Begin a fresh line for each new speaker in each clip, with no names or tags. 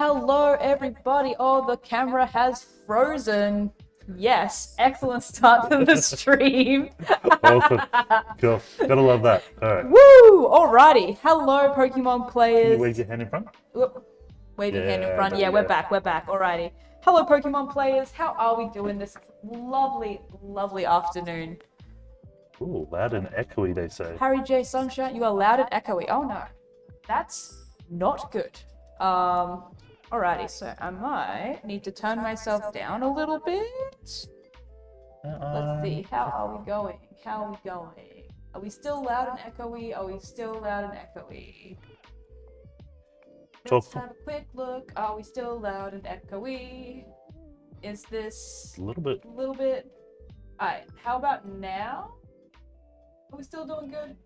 Hello, everybody. Oh, the camera has frozen. Yes, excellent start to the stream.
Awesome. Cool. Gotta love that. All right.
Woo! Alrighty. Hello, Pokemon
Can
players.
you wave your hand in front?
Whoop. Waving hand in
Yeah,
front.
there
Yeah,
we
we're
go.
back. We're back. Alrighty. Hello, Pokemon players. How are we doing this lovely, lovely afternoon?
Ooh, loud and echoey, they say.
Harry J. Sunshine, you are loud and echoey. Oh no, that's not good. Alrighty, so I might need to turn myself down a little bit. Let's see, how are we going? How are we going? Are we still loud and echoey? Are we still loud and echoey? Let's have a quick look. Are we still loud and echoey? Is this
A little bit.
a little bit? Alright, how about now? Are we still doing good?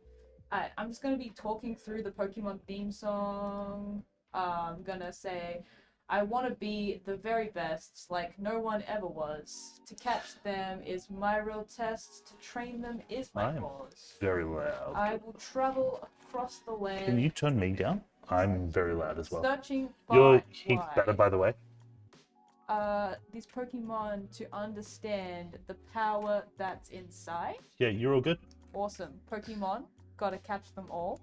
Alright, I'm just gonna be talking through the Pokemon theme song. I'm gonna say, I want to be the very best, like no one ever was. To catch them is my real test. To train them is my
I'm
cause.
very loud.
I will travel across the land.
Can you turn me down? I'm very loud as well.
Searching far
You're
and
heaps
wide.
better, by the way.
These Pokemon to understand the power that's inside.
Yeah, you're all good.
Awesome. Pokemon, gotta catch them all.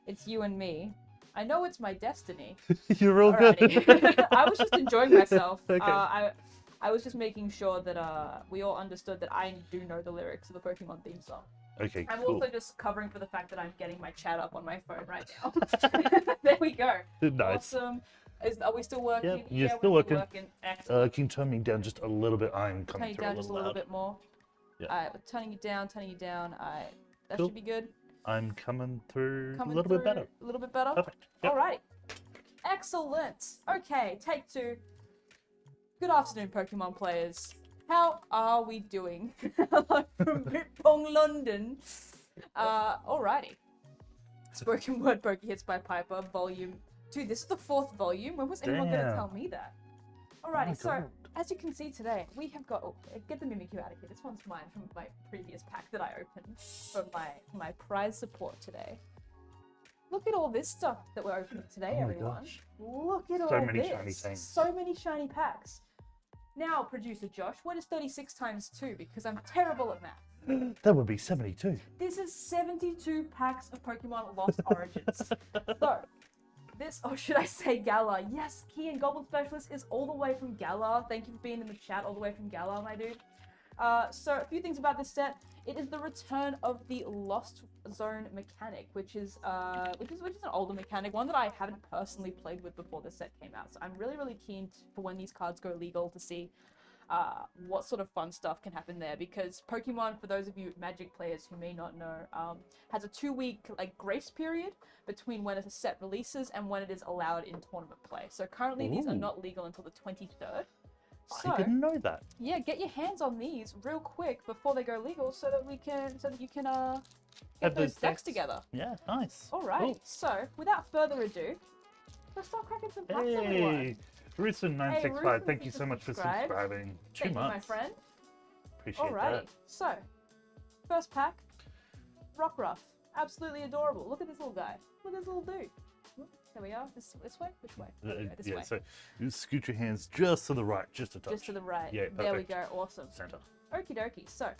It's you and me. I know it's my destiny.
You're all
Alrighty.
good.
I was just enjoying myself.
Okay.
I was just making sure that we all understood that I do know the lyrics of the Pokemon theme song.
Okay,
I'm
cool.
also just covering for the fact that I'm getting my chat up on my phone right now. There we go.
Nice.
Awesome. Are we still working?
Yep, you're
Yeah,
still
we're
working.
Excellent.
Can you turn me down just a little bit? I'm
Turn
coming
you
through
down
a
just a
little
little
loud.
bit more.
Yeah.
Alright, we're turning you down, Alright, that
Cool.
should be good.
I'm coming through
Coming
a little bit better.
A little bit better?
Perfect. Yep.
Alrighty. Excellent. Okay, take two. Good afternoon, Pokemon players. How are we doing? From Bitpong, London. Alrighty. Spoken Word Poke Hits by Piper, volume 2. This is the 4th volume. When was anyone going to
Damn.
tell me that?
Oh
Alrighty,
my
so
God.
as you can see today, we have got. Oh, get the Mimikyu out of here. This one's mine from my previous pack that I opened for my prize support today. Look at all this stuff that we're opening today,
Oh my
everyone.
gosh.
Look at
So
all
many
this.
shiny things.
So many shiny packs. Now, producer Josh, what is 36 times 2? Because I'm terrible at math.
That would be 72.
This is 72 packs of Pokemon Lost Origins. So, this, or should I say Galar? Yes, Key and Goblin Specialist is all the way from Galar. Thank you for being in the chat all the way from Galar, my dude. So, a few things about this set. It is the return of the Lost Zone mechanic, which is an older mechanic, one that I haven't personally played with before this set came out. So I'm really, really keen for when these cards go legal to see what sort of fun stuff can happen there. Because Pokemon, for those of you Magic players who may not know, has a 2-week grace period between when a set releases and when it is allowed in tournament play. So currently these are
Ooh.
not legal until the 23rd.
I didn't know that.
Yeah, get your hands on these real quick before they go legal, so that you can get those decks together.
Yeah, nice.
Alright,
Cool.
so without further ado, let's start cracking some packs, everyone.
Hey, Rusin965,
Hey,
thank you so much for
subscribed.
subscribing. 2
Thank you, my
months.
friend.
Appreciate
Alrighty,
that.
so first pack, Rockruff, absolutely adorable. Look at this little guy. Look at this little dude. There we are. This way? Which way? There we go, this way.
So you scoot your hands just to the right, just a touch.
Just to the right.
Yeah,
there we
perfect.
go. Awesome.
Center.
Okie dokie. So,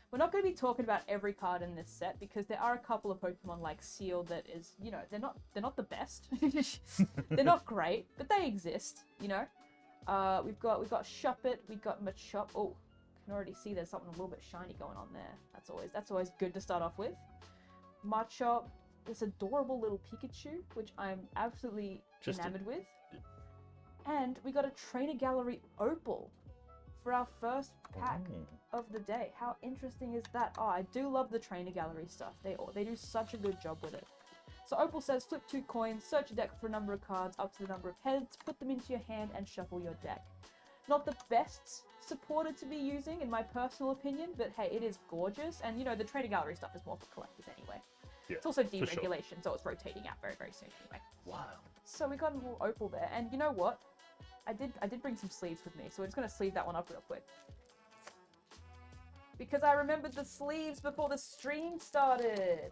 we're not going to be talking about every card in this set because there are a couple of Pokemon like Seal that is, they're not the best. They're not great, but they exist. We've got Shuppet, we've got Machop. Oh, can already see there's something a little bit shiny going on there. That's always good to start off with. Machop. This adorable little Pikachu, which I'm absolutely enamored with. And we got a Trainer Gallery Opal for our first pack of the day. How interesting is that? Oh, I do love the Trainer Gallery stuff. They do such a good job with it. So Opal says, flip 2 coins, search a deck for a number of cards up to the number of heads, put them into your hand, and shuffle your deck. Not the best supporter to be using, in my personal opinion, but hey, it is gorgeous. And the Trainer Gallery stuff is more for collectors anyway.
Yeah,
it's also
for sure.
deregulation, so it's rotating out very, very soon anyway.
Wow.
So we got a little Opal there, and you know what? I did bring some sleeves with me, so we're just gonna sleeve that one up real quick. Because I remembered the sleeves before the stream started.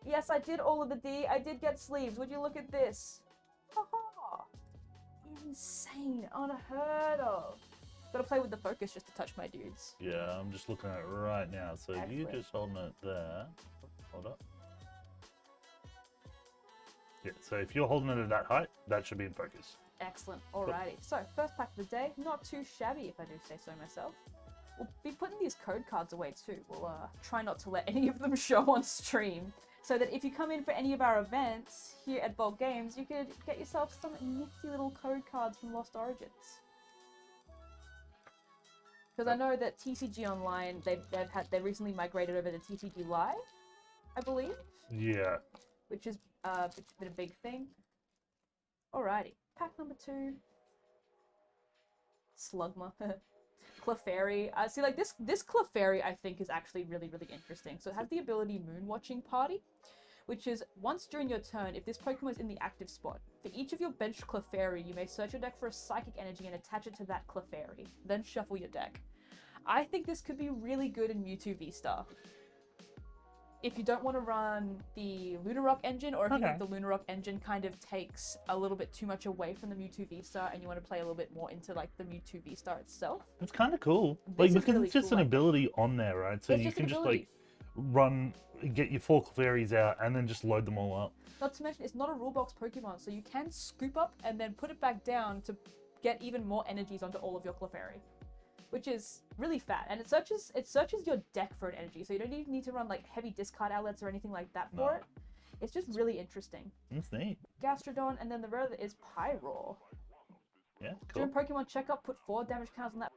Yes, I did all of the D. I did get sleeves. Would you look at this? Haha. unheard of. Gotta play with the focus just to touch my dudes.
Yeah, I'm just looking at it right now. So you
Excellent.
just holding it there. Hold up. Yeah, so if you're holding it at that height, that should be in focus.
Excellent. Alrighty. So, first pack of the day. Not too shabby, if I do say so myself. We'll be putting these code cards away too. We'll try not to let any of them show on stream. So that if you come in for any of our events here at Bold Games, you could get yourself some nifty little code cards from Lost Origins. Because I know that TCG Online, they recently migrated over to TCG Live, I believe.
Yeah.
Which is been a big thing. Alrighty, pack number 2. Slugma. Clefairy. See, like this Clefairy, I think, is actually really, really interesting. So it has the ability Moon Watching Party, which is once during your turn, if this Pokemon is in the active spot, for each of your benched Clefairy, you may search your deck for a Psychic Energy and attach it to that Clefairy. Then shuffle your deck. I think this could be really good in Mewtwo V-Star. If you don't want to run the Lunar Rock engine, or if you think the Lunar Rock engine kind of takes a little bit too much away from the Mewtwo V-Star and you want to play a little bit more into like the Mewtwo V-Star itself.
It's kind of cool.
This
Like,
is
because
really
it's just
cool,
an ability on there, right? So
It's
you
just
can
an
just
ability.
like get your 4 Clefairies out and then just load them all up.
Not to mention, it's not a rule box Pokemon, so you can scoop up and then put it back down to get even more energies onto all of your Clefairy, which is really fat. And it searches your deck for an energy, so you don't even need to run like heavy discard outlets or anything like that for it. It's just really interesting.
That's neat.
Gastrodon, and then the rare that is Pyroar.
Yeah, cool.
During Pokemon checkup, put 4 damage counters on that.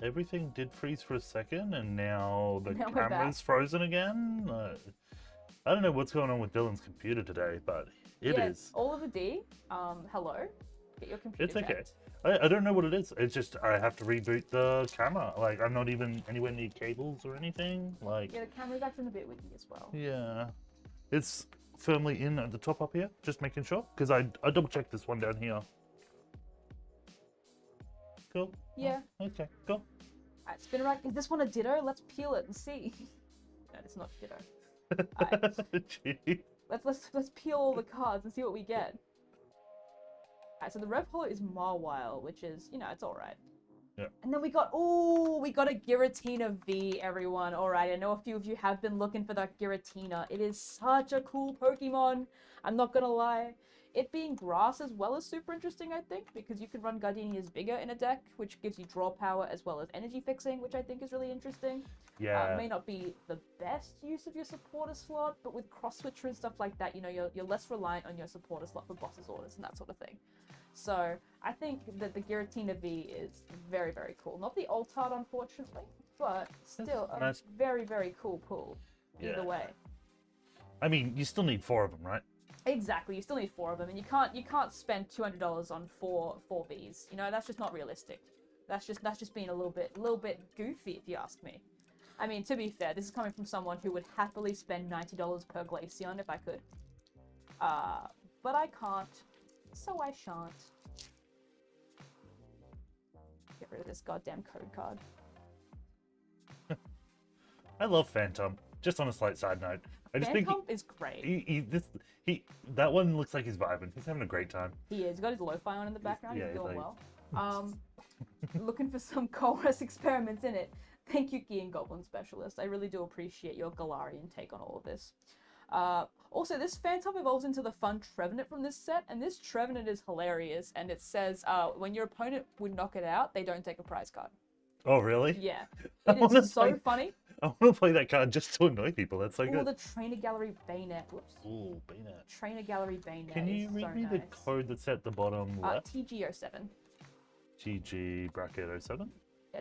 Everything did freeze for a second, and now the
Now we're
camera's frozen again. I don't know what's going on with Dylan's computer today, but it is.
All of the D. Hello. Get your computer
It's okay.
checked.
I don't know what it is. It's just I have to reboot the camera. Like, I'm not even anywhere near cables or anything. Like,
Yeah, the camera's acting a bit wiggy as well.
yeah, it's firmly in at the top up here. Just making sure, because I double checked this one down here. Cool.
Yeah.
Oh, okay. Cool.
Alright, spin around. Is this one a Ditto? Let's peel it and see. No, it's not Ditto. Alright.
Gee.
Let's peel all the cards and see what we get. Alright, so the Rev Hollow is Marwile, which is, it's alright.
Yeah.
And then we got a Giratina V, everyone. Alright, I know a few of you have been looking for that Giratina. It is such a cool Pokemon. I'm not gonna lie. It being grass as well is super interesting, I think, because you can run Gardenia's Vigor in a deck, which gives you draw power as well as energy fixing, which I think is really interesting.
Yeah.
May not be the best use of your supporter slot, but with cross switcher and stuff like that, you're less reliant on your supporter slot for boss's orders and that sort of thing. So I think that the Giratina V is very, very cool. Not the Altart, unfortunately, but still a
nice.
very, very cool pull either way.
I mean, you still need 4 of them, right?
Exactly, you still need 4 of them, and you can't spend $200 on four Vs. That's just not realistic. That's just being a little bit goofy, if you ask me. I mean, to be fair, this is coming from someone who would happily spend $90 per Glaceon if I could. But I can't, so I shan't. Get rid of this goddamn code card.
I love Phantom. Just on a slight side note, I just
Phantom
think
is great.
that one looks like he's vibing. He's having a great time.
He is. He's got his lo-fi on in the background.
Yeah,
He's doing
like-
well. Looking for some Colress experiments in it. Thank you, Key and Goblin Specialist. I really do appreciate your Galarian take on all of this. Also, this Phantom evolves into the fun Trevenant from this set, and this Trevenant is hilarious, and it says, when your opponent would knock it out, they don't take a prize card.
Oh, really?
Yeah.
I
It
wanna
is so
play-
funny.
I want to play that card just to annoy people. That's so
Oh,
good.
the Trainer Gallery Bayonet. Whoops.
Ooh, Bayonet.
Trainer Gallery Bayonet.
Can you
is
read
so
me
nice.
the code that's at the bottom left?
TG07.
TG bracket 07?
Yeah,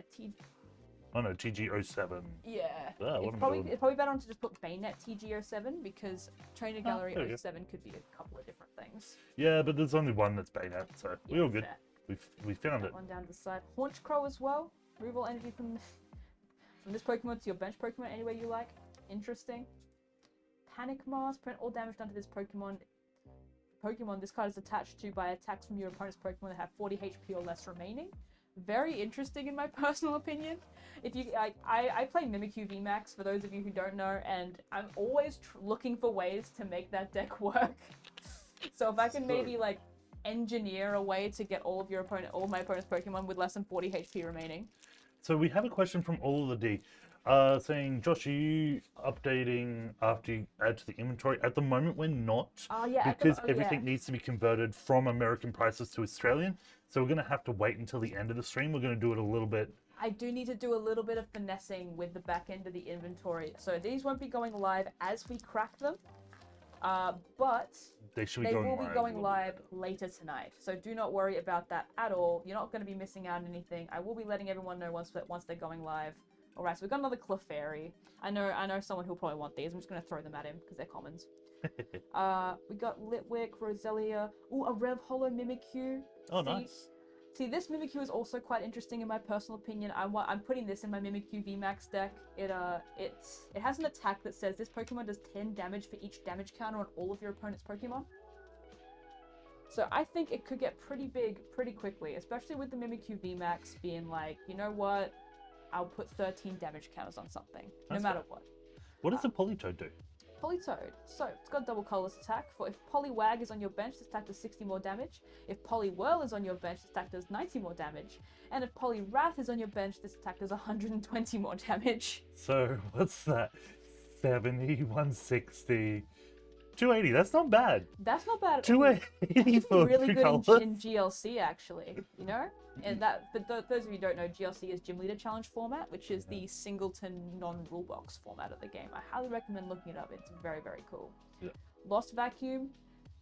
Oh no, TG07.
Yeah.
Ah, what
it's
am I
probably
doing?
better to just put Bayonet TG07 because Trainer Gallery
there you go.
07 could be a couple of different things.
Yeah, but there's only one that's Bayonet, so
Yeah,
we're all good.
fair.
We found
That
it.
one down to the side. Haunch Crow as well. Removal energy from this Pokemon to your bench Pokemon any way you like. Interesting. Panic Mask. Prevent all damage done to this Pokemon Pokemon this card is attached to by attacks from your opponent's Pokemon that have 40 HP or less remaining. Very interesting in my personal opinion. If you, I play Mimikyu VMAX for those of you who don't know, and I'm always looking for ways to make that deck work. So if I can maybe like engineer a way to get all of my opponent's Pokemon with less than 40 HP remaining.
So we have a question from All of the D, saying, Josh, are you updating after you add to the inventory? At the moment, we're not, because everything needs to be converted from American prices to Australian. So we're going to have to wait until the end of the stream. We're going to do it a little bit.
I do need to do a little bit of finessing with the back end of the inventory. So these won't be going live as we crack them, but
they
will be going live later tonight. So do not worry about that at all. You're not going to be missing out on anything. I will be letting everyone know once they're going live. All right, so we've got another Clefairy. I know someone who'll probably want these. I'm just going to throw them at him because they're commons. We got Litwick, Roselia. Ooh, a Rev Holo Mimikyu.
Oh, nice.
See, this Mimikyu is also quite interesting in my personal opinion. I'm putting this in my Mimikyu VMAX deck. It has an attack that says this Pokemon does 10 damage for each damage counter on all of your opponent's Pokemon. So I think it could get pretty big pretty quickly, especially with the Mimikyu VMAX being like, you know what? I'll put 13 damage counters on something, no matter what.
What does a Politoed do?
Politoed. So, it's got double colorless attack. For if Poliwag is on your bench, this attack does 60 more damage. If Poliwhirl is on your bench, this attack does 90 more damage. And if Poliwrath is on your bench, this attack does 120 more damage.
So, what's that? 70, 160, 280. That's not bad.
That's not bad.
280 for
really
two
good
colors.
in GLC, actually. You know? And that, for those of you who don't know, GLC is Gym Leader Challenge format, which is the singleton non-rule box format of the game. I highly recommend looking it up. It's very, very cool.
Yeah.
Lost Vacuum,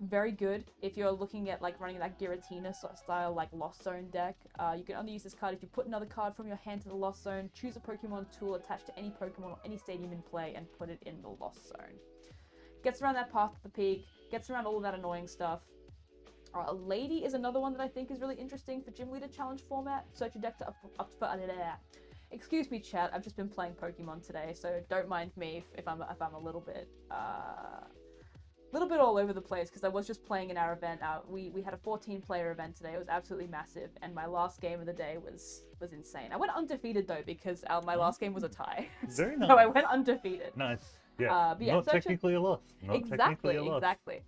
very good. If you're looking at like running that Giratina style like Lost Zone deck, you can only use this card if you put another card from your hand to the Lost Zone, choose a Pokemon tool attached to any Pokemon or any stadium in play, and put it in the Lost Zone. Gets around that path to the peak, gets around all of that annoying stuff. A Lady is another one that I think is really interesting for Gym Leader Challenge format. Search your deck to up for excuse me, chat. I've just been playing Pokemon today, so don't mind me if I'm a little bit all over the place because I was just playing in our event. We had a 14-player event today. It was absolutely massive, and my last game of the day was insane. I went undefeated though because my last game was a tie.
Very nice.
So I went undefeated.
Nice. Yeah.
But yeah,
not technically a loss. Not technically a loss.
Exactly.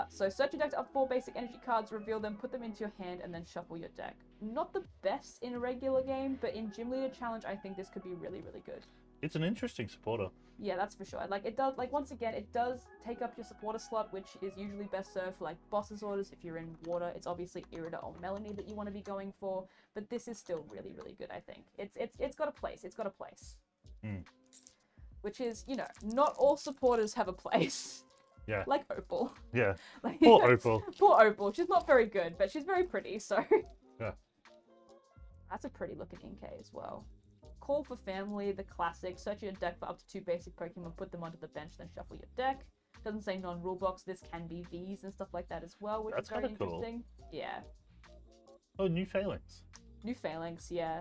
So search your deck to up 4 basic energy cards, reveal them, put them into your hand, and then shuffle your deck. Not the best in a regular game, but in Gym Leader Challenge, I think this could be really, really good.
It's an interesting supporter.
Yeah, that's for sure. Like, it does, like, once again, it does take up your supporter slot, which is usually best served for, like, boss's orders. If you're in water, it's obviously Irida or Melanie that you want to be going for, but this is still really, really good, I think. It's got a place. It's got a place. Which is, you know, not all supporters have a place.
Yeah.
Like Opal.
Yeah.
Like,
Poor Opal.
Poor Opal. She's not very good, but she's very pretty, so...
Yeah.
That's a pretty looking NK as well. Call for Family, the classic. Search your deck for up to 2 basic Pokemon, put them onto the bench, then shuffle your deck. Doesn't say non-rule box. This can be Vs and stuff like that as well, which is very interesting. Cool. Yeah.
Oh, new Phalanx.
New Phalanx, yeah.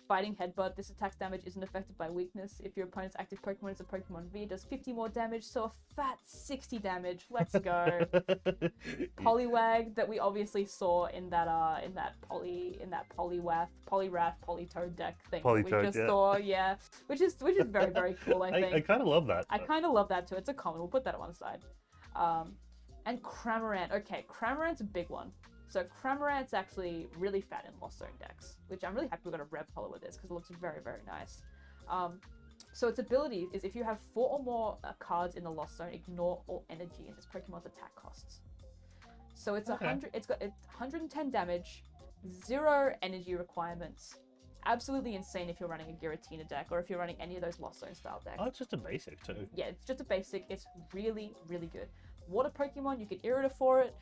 Fighting Headbutt. This attack's damage isn't affected by weakness. If your opponent's active Pokemon is a Pokemon V, it does 50 more damage, so a fat 60 damage. Let's go. Poliwag that we obviously saw in that Poliwrath, Politoed deck thing.
Politoed,
we just saw, yeah. Which is very, very cool, I think.
I kind of love that.
I kind of love that too. It's a common. We'll put that on one side. And Cramorant. Okay, Cramorant's a big one. So Cramorant's actually really fat in Lost Zone decks, which I'm really happy we got a Rev Holo with this because it looks very, very nice. So its ability is if you have 4 or more cards in the Lost Zone, ignore all energy in this Pokemon's attack costs. So it's 100. It's got 110 damage, 0 energy requirements. Absolutely insane if you're running a Giratina deck or if you're running any of those Lost Zone style decks.
Oh, it's just a basic too.
Yeah, it's just a basic. It's really, really good. Water Pokemon, you get Irida for it.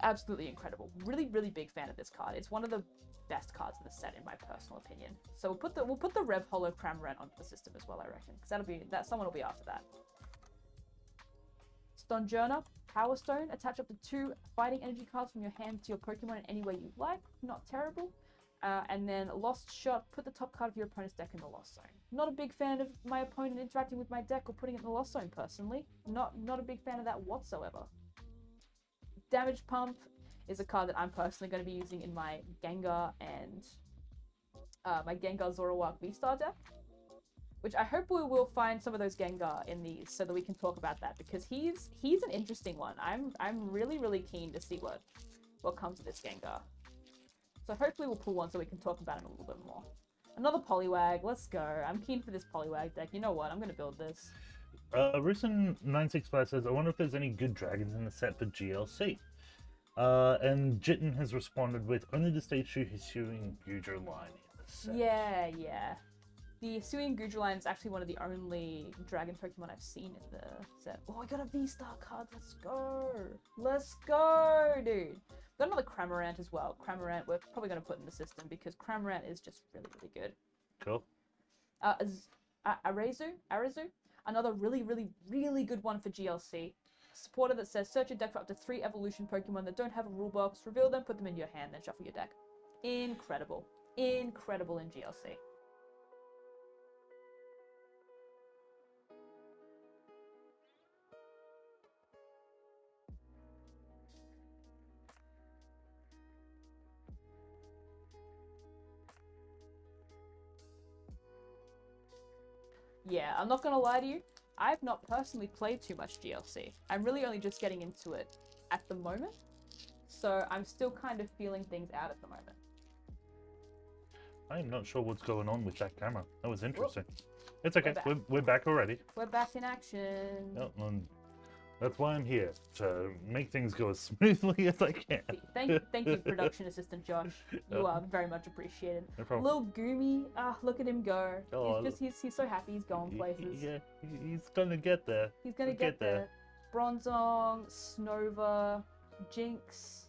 Absolutely incredible. Really, really big fan of this card. It's one of the best cards in the set, in my personal opinion. So we'll put the Rev Holo Cramorant onto the system as well, I reckon, because someone will be after that. Stonjourner, Power Stone. Attach up to 2 fighting energy cards from your hand to your Pokemon in any way you like. Not terrible. And then Lost Shot. Put the top card of your opponent's deck in the Lost Zone. Not a big fan of my opponent interacting with my deck or putting it in the Lost Zone, personally. Not a big fan of that whatsoever. Damage Pump is a card that I'm personally going to be using in my Gengar and my Gengar Zoroark V-Star deck. Which I hope we will find some of those Gengar in these so that we can talk about that, because he's an interesting one. I'm really keen to see what comes of this Gengar. So hopefully we'll pull one so we can talk about him a little bit more. Another Poliwag, let's go. I'm keen for this Poliwag deck. You know what? I'm gonna build this.
Rusin965 says, I wonder if there's any good dragons in the set for GLC. And Jitten has responded with, only the stage 2 Hisuian Gujo line in the set.
Yeah. The Hisuian Gujo line is actually one of the only dragon Pokemon I've seen in the set. Oh, I got a V-Star card. Let's go. Let's go, dude. Got another Cramorant as well. Cramorant we're probably going to put in the system because Cramorant is just really good.
Cool.
Arazu? Another really good one for GLC. Supporter that says, search your deck for up to 3 evolution Pokemon that don't have a rule box, reveal them, put them in your hand, then shuffle your deck. Incredible. Incredible in GLC. Yeah, I'm not gonna lie to you, I've not personally played too much GLC. I'm really only just getting into it at the moment, so I'm still kind of feeling things out at the moment.
I'm not sure what's going on with that camera. That was interesting. Whoop. It's okay, we're back already.
We're back in action.
Yep, and that's why I'm here, to make things go as smoothly as I can.
Thank you, production assistant Josh. You are very much appreciated.
No problem.
Little Goomy, look at him go.
Oh,
he's so happy he's going places.
Yeah, he's gonna get there.
He's gonna get there. Bronzong, Snova, Jinx,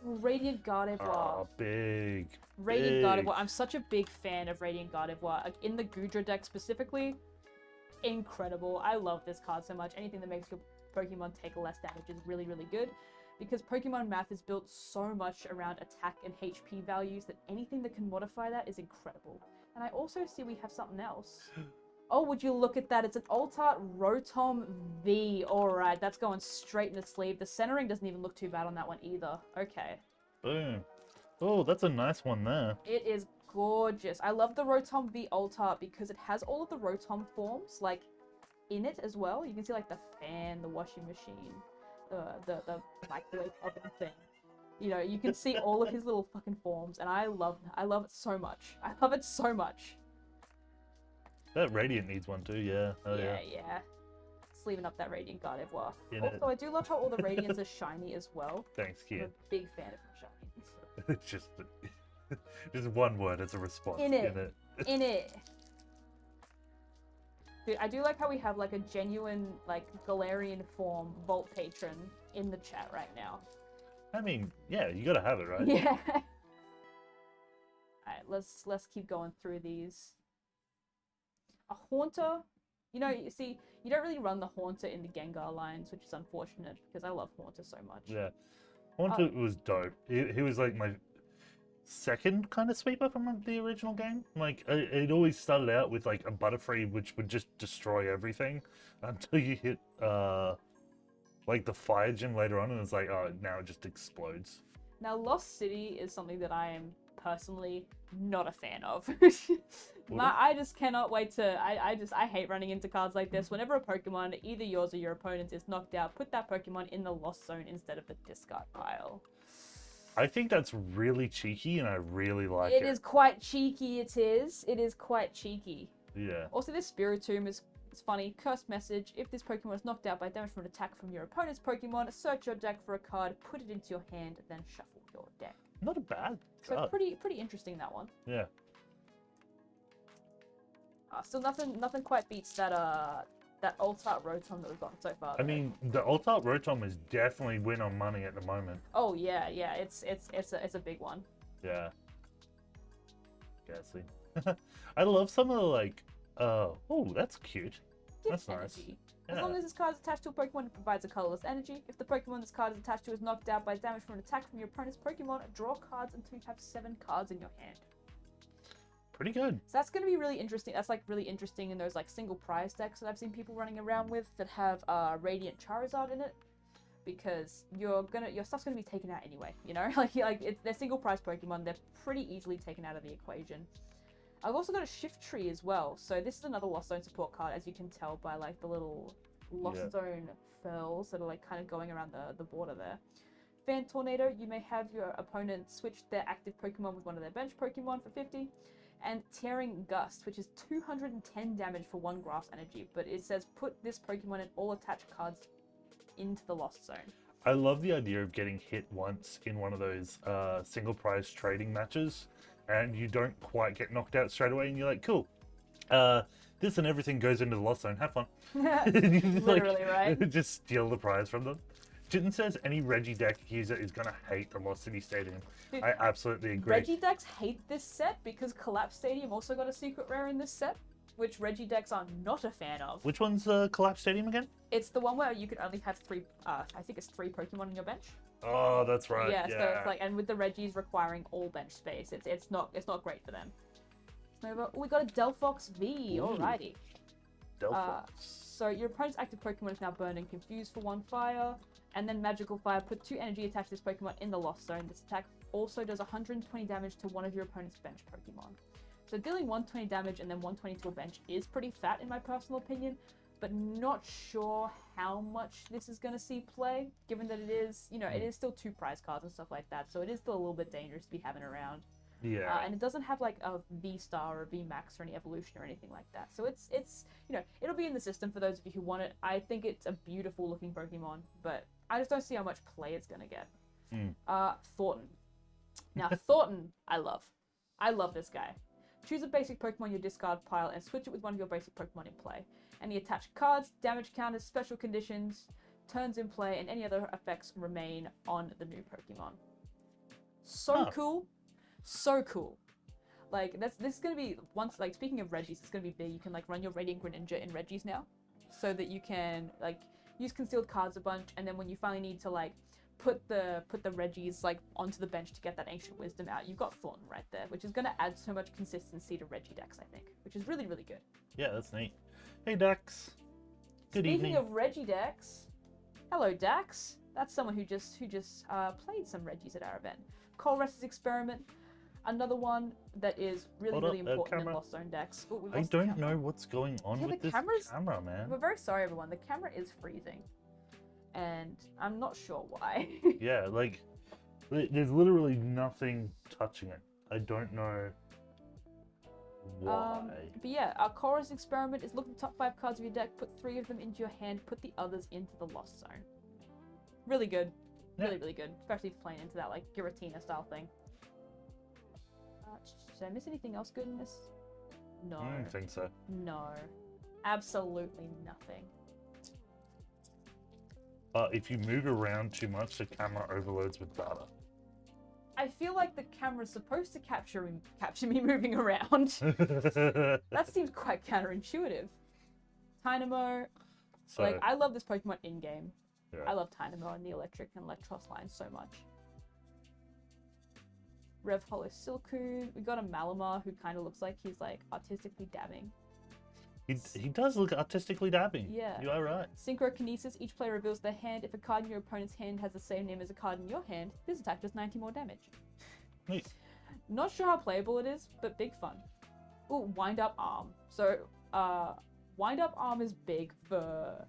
Radiant Gardevoir.
Oh, big.
Radiant Gardevoir. I'm such a big fan of Radiant Gardevoir. Like, in the Gudra deck specifically, incredible. I love this card so much. Anything that makes your Pokemon take less damage is really good, because Pokemon math is built so much around attack and HP values that anything that can modify that is incredible. And I also see we have something else. Oh, would you look at that? It's an Altart Rotom V. Alright, that's going straight in the sleeve. The centering doesn't even look too bad on that one either. Okay.
Boom. Oh, that's a nice one there.
It is gorgeous. I love the Rotom V Altart because it has all of the Rotom forms, like, in it as well. You can see like the fan, the washing machine, the microwave oven thing. You know, you can see all of his little fucking forms, and I love it so much. I love it so much.
That Radiant needs one too, yeah. Oh,
yeah. Sleeving up that Radiant Gardevoir. Also, I do love how all the Radiants are shiny as well.
Thanks, kid.
I'm a big fan of shiny.
It's just one word as a response.
In it. Dude, I do like how we have like a genuine like Galarian form Volt patron in the chat right now.
I mean, yeah, you gotta have it, right?
Yeah. Alright, let's keep going through these. A Haunter. You know, you see, you don't really run the Haunter in the Gengar lines, which is unfortunate because I love Haunter so much.
Yeah. Haunter was dope. He was like my second kind of sweeper from the original game. Like, it always started out with like a Butterfree, which would just destroy everything until you hit like the Fire Gym later on, and it's like, oh, now it just explodes.
Now, Lost City is something that I am personally not a fan of. I just cannot wait to. I hate running into cards like this. Whenever a Pokemon, either yours or your opponent's, is knocked out, put that Pokemon in the Lost Zone instead of the discard pile.
I think that's really cheeky, and I really like it.
It is quite cheeky, it is. It is quite cheeky.
Yeah.
Also, this Spiritomb is funny. Cursed message. If this Pokemon is knocked out by damage from an attack from your opponent's Pokemon, search your deck for a card, put it into your hand, then shuffle your deck.
Not a bad
card. So pretty interesting, that one.
Yeah.
Still nothing quite beats that Altart Rotom that we've gotten so far.
I mean, the Altart Rotom is definitely win on money at the moment.
Oh yeah, it's a big one.
Yeah. Ghastly. I love some of the like. Oh, that's cute. That's nice.
As long as this card is attached to a Pokemon, it provides a colorless energy. If the Pokemon this card is attached to is knocked out by damage from an attack from your opponent's Pokemon, draw cards until you have 7 cards in your hand.
Pretty good.
So that's going to be really interesting. That's like really interesting in those like single prize decks that I've seen people running around with that have Radiant Charizard in it. because your stuff's gonna be taken out anyway. You know, they're single prize Pokemon. They're pretty easily taken out of the equation. I've also got a Shift Tree as well. So this is another Lost Zone support card, as you can tell by like the little Lost Zone furls that are like kind of going around the border there. Fan Tornado, you may have your opponent switch their active Pokemon with one of their bench Pokemon for 50. And Tearing Gust, which is 210 damage for 1 Grass Energy, but it says put this Pokemon and all attached cards into the Lost Zone.
I love the idea of getting hit once in one of those single prize trading matches, and you don't quite get knocked out straight away, and you're like, cool. This and everything goes into the Lost Zone. Have fun.
Literally, right?
Just steal the prize from them. Jitten says any Regideck user is going to hate the Lost City Stadium.
Dude,
I absolutely agree.
Regidecks hate this set because Collapse Stadium also got a secret rare in this set, which Regidecks are not a fan of.
Which one's Collapse Stadium again?
It's the one where you can only have 3, I think it's 3 Pokemon on your bench.
Oh, that's right.
Yeah, so it's like, and with the Regis requiring all bench space, it's not great for them. Nova, we got a Delphox V. Ooh. Alrighty.
Delphox.
So your opponent's active Pokemon is now burned and confused for 1 fire, and then Magical Fire. Put 2 energy attached to this Pokemon in the Lost Zone. This attack also does 120 damage to one of your opponent's bench Pokemon. So dealing 120 damage and then 120 to a bench is pretty fat in my personal opinion, but not sure how much this is going to see play, given that it is, it is still 2 prize cards and stuff like that, so it is still a little bit dangerous to be having around.
Yeah.
And it doesn't have like a V-Star or a V-Max or any evolution or anything like that. So it's it'll be in the system for those of you who want it. I think it's a beautiful looking Pokemon, but I just don't see how much play it's going to get. Thornton. Now, Thornton, I love this guy. Choose a basic Pokemon in your discard pile and switch it with one of your basic Pokemon in play. Any attached cards, damage counters, special conditions, turns in play, and any other effects remain on the new Pokemon. So cool. So cool. Like, this is going to be, speaking of Regis, it's going to be big. You can, run your Radiant Greninja in Regis now. So that you can, use concealed cards a bunch, and then when you finally need to, put the Regis, onto the bench to get that Ancient Wisdom out, you've got Thornton right there, which is going to add so much consistency to Regidecks, I think, which is really, really good.
Yeah, that's neat. Hey, Dax. Good evening.
Speaking of Regidecks, hello, Dax. That's someone who just played some Regis at our event. Colress's Experiment. Another one that is really important in Lost Zone decks. Ooh,
I don't know what's going on with this camera, man.
We're very sorry, everyone. The camera is freezing. And I'm not sure why.
Yeah, there's literally nothing touching it. I don't know why.
But yeah, our Chorus Experiment is look at the top 5 cards of your deck, put 3 of them into your hand, put the others into the Lost Zone. Really good. Really, really good. Especially if playing into that, Giratina style thing. Did I miss anything else good in this? No.
I don't think so.
No. Absolutely nothing.
If you move around too much, the camera overloads with data.
I feel like the camera's supposed to capture me moving around. That seems quite counterintuitive. Tynamo. So, I love this Pokemon in-game. Yeah. I love Tynamo and the Electric and Electros line so much. Rev Hollow Silcoon. We got a Malamar who kind of looks like he's artistically dabbing.
He does look artistically dabbing.
Yeah.
You are right.
Synchrokinesis. Each player reveals their hand. If a card in your opponent's hand has the same name as a card in your hand, this attack does 90 more damage.
Neat.
Not sure how playable it is, but big fun. Ooh, Wind Up Arm. So, Wind Up Arm is big for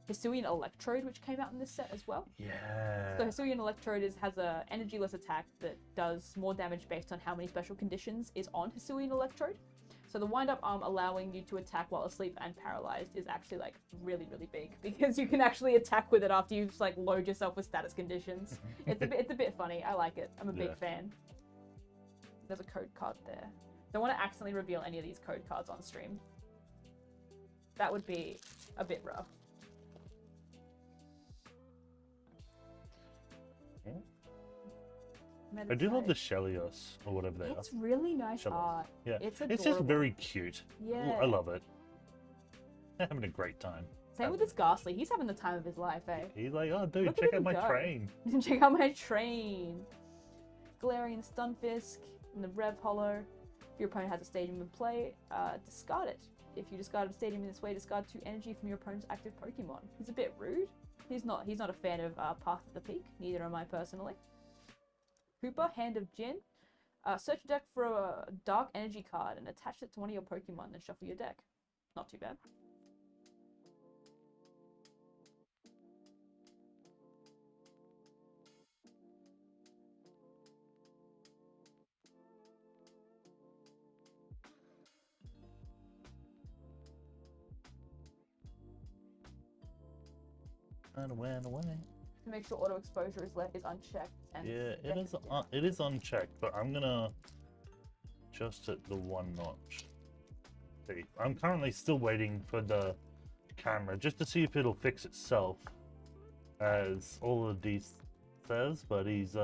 Hisuian Electrode, which came out in this set as well.
Yeah.
So Hisuian Electrode has a energyless attack that does more damage based on how many special conditions is on Hisuian Electrode. So the Wind Up Arm allowing you to attack while asleep and paralyzed is actually really, really big because you can actually attack with it after you just load yourself with status conditions. It's a bit funny. I like it. I'm a big fan. There's a code card there. Don't want to accidentally reveal any of these code cards on stream. That would be a bit rough.
I do love the Shelios, or whatever they are.
It's really nice art.
Yeah,
it's
just very cute.
Yeah.
I love it. They're having a great time.
Same with this Ghastly. He's having the time of his life, eh?
He's like, oh, dude, check out my train.
Check out my train. Galarian Stunfisk and the Rev Hollow. If your opponent has a stadium in play, discard it. If you discard a stadium in this way, discard 2 energy from your opponent's active Pokemon. He's a bit rude. He's not a fan of Path to the Peak. Neither am I personally. Hooper, Hand of Jin. Search your deck for a Dark Energy card and attach it to one of your Pokemon, then shuffle your deck. Not too bad.
And away.
To make sure auto exposure is unchecked. And
yeah, it is unchecked, but I'm gonna adjust it the 1 notch. See, I'm currently still waiting for the camera just to see if it'll fix itself, as all of these says. But he's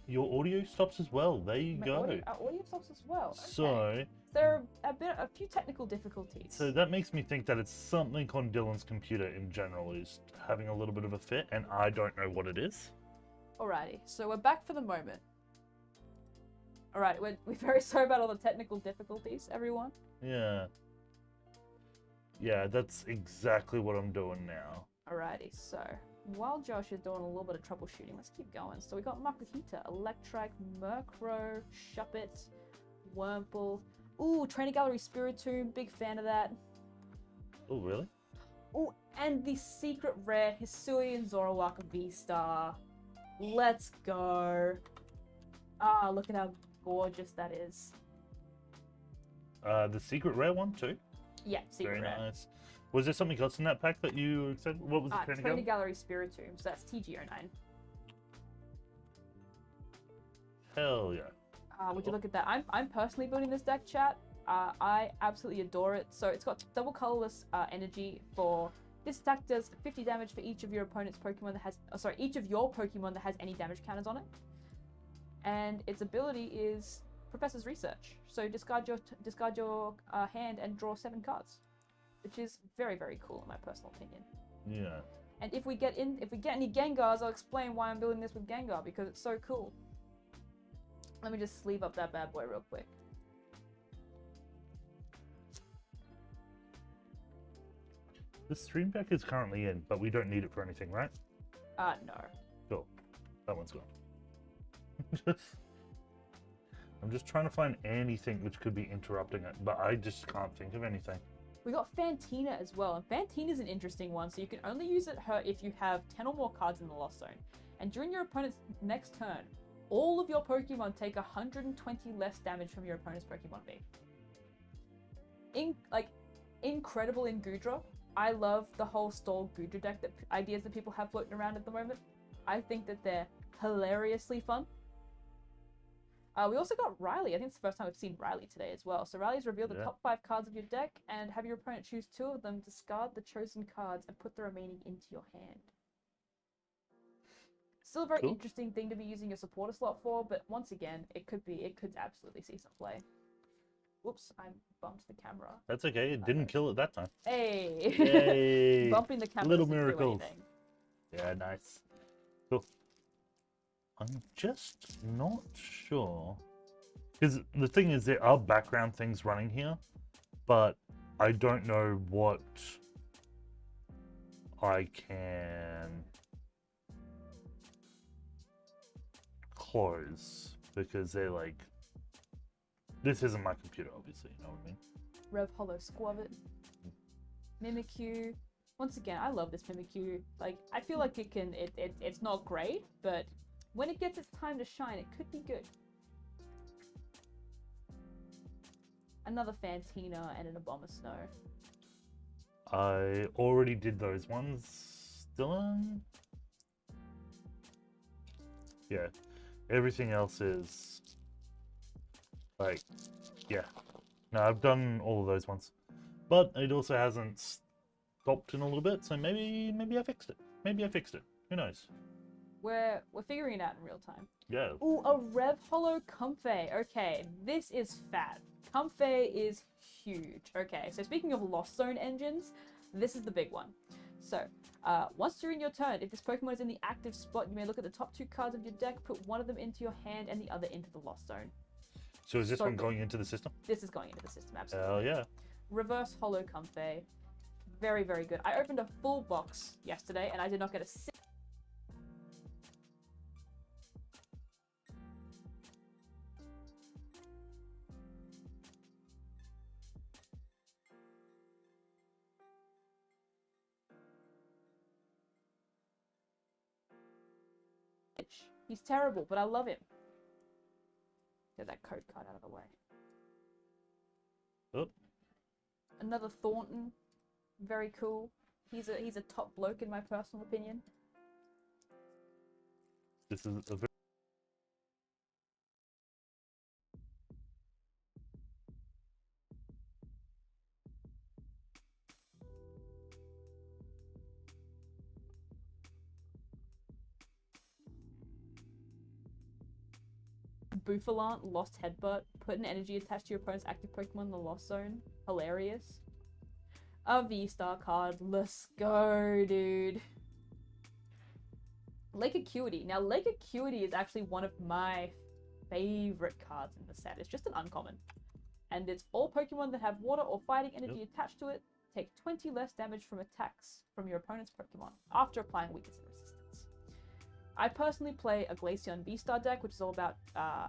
your audio stops as well. There you go.
Audio stops as well. Okay.
So
there are a few technical difficulties.
So that makes me think that it's something on Dylan's computer in general is having a little bit of a fit, and I don't know what it is.
Alrighty, so we're back for the moment. Alright, we're very sorry about all the technical difficulties, everyone.
Yeah. Yeah, that's exactly what I'm doing now.
Alrighty, so while Josh is doing a little bit of troubleshooting, let's keep going. So we got Makuhita, Electrike, Murkrow, Shuppet, Wurmple. Ooh, Trainer Gallery Spiritomb, big fan of that.
Oh, really?
Ooh, and the secret rare Hisuian Zoroark V-Star. Let's go. Ah, look at how gorgeous that is.
The secret rare one too?
Yeah, secret rare.
Very nice. Was there something else in that pack that you said? What was the
Trainer Gallery Spiritomb, so that's TG09.
Hell yeah.
Would you look at that? I'm personally building this deck, chat. I absolutely adore it. So it's got double colorless energy for this attack does 50 damage for each of your opponent's Pokemon that has, each of your Pokemon that has any damage counters on it. And its ability is Professor's Research. So discard your hand and draw 7 cards, which is very, very cool in my personal opinion.
Yeah.
And if we get any Gengars, I'll explain why I'm building this with Gengar, because it's so cool. Let me just sleeve up that bad boy real quick.
The stream pack is currently in, but we don't need it for anything, right?
No.
Cool. That one's gone. I'm just trying to find anything which could be interrupting it, but I just can't think of anything.
We got Fantina as well, and Fantina's an interesting one, so you can only use her if you have 10 or more cards in the Lost Zone. And during your opponent's next turn, all of your Pokemon take 120 less damage from your opponent's Pokemon V. Incredible in Goodra. I love the whole stalled Goodra deck ideas that people have floating around at the moment. I think that they're hilariously fun. We also got Riley. I think it's the first time we've seen Riley today as well. So Riley's reveal the top 5 cards of your deck and have your opponent choose 2 of them, discard the chosen cards, and put the remaining into your hand. Still a very interesting thing to be using your supporter slot for, but once again, it could absolutely see some play. Whoops, I bumped the camera.
That's okay, it didn't kill it that time.
Hey!
Yay!
Bumping the camera
Little
doesn't
miracles.
do anything.
Yeah, nice. Cool. I'm just not sure. Because the thing is, there are background things running here, but I don't know what I can close, because they're like, this isn't my computer, obviously, you know what I mean?
Rev Hollow Squavit. Mimikyu. Once again, I love this Mimikyu. Like, I feel like it's not great, but when it gets its time to shine, it could be good. Another Fantina and an Abomasnow.
I already did those ones. Dylan? Yeah. Everything else is like, yeah. No, I've done all of those ones. But it also hasn't stopped in a little bit, so maybe I fixed it. Maybe I fixed it. Who knows?
We're figuring it out in real time.
Yeah.
Ooh, a Rev Hollow Comfey. Okay, this is fat. Comfey is huge. Okay, so speaking of Lost Zone engines, this is the big one. So, once during your turn, if this Pokemon is in the active spot, you may look at the top 2 cards of your deck, put one of them into your hand and the other into the Lost Zone.
So is this one going into the system?
This is going into the system, absolutely.
Hell yeah.
Reverse Hollow Comfey. Very, very good. I opened a full box yesterday and I did not get a single. He's terrible, but I love him. Get that code card out of the way.
Oh.
Another Thornton. Very cool. He's a top bloke in my personal opinion.
This is a very...
Bouffalant, Lost Headbutt. Put an energy attached to your opponent's active Pokemon in the Lost Zone. Hilarious. A V-Star card. Let's go, dude. Lake Acuity. Now, Lake Acuity is actually one of my favorite cards in the set. It's just an uncommon. And it's all Pokemon that have water or fighting energy attached to it. Take 20 less damage from attacks from your opponent's Pokemon after applying weakness and resistance. I personally play a Glaceon V-Star deck, which is all about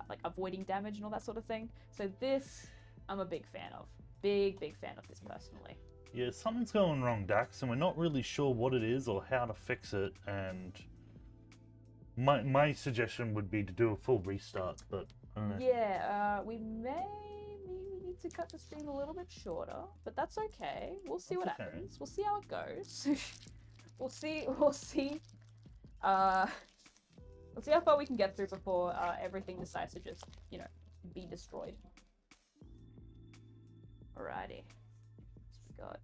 like avoiding damage and all that sort of thing. So this, I'm a big fan of. Big fan of this personally.
Yeah, something's going wrong, Dax, and we're not really sure what it is or how to fix it. And my suggestion would be to do a full restart, but I don't know.
Yeah, we may need to cut the stream a little bit shorter, but that's okay. We'll see what happens. We'll see how it goes. We'll see. We'll see how far we can get through before everything decides to just, you know, be destroyed. Alrighty. God.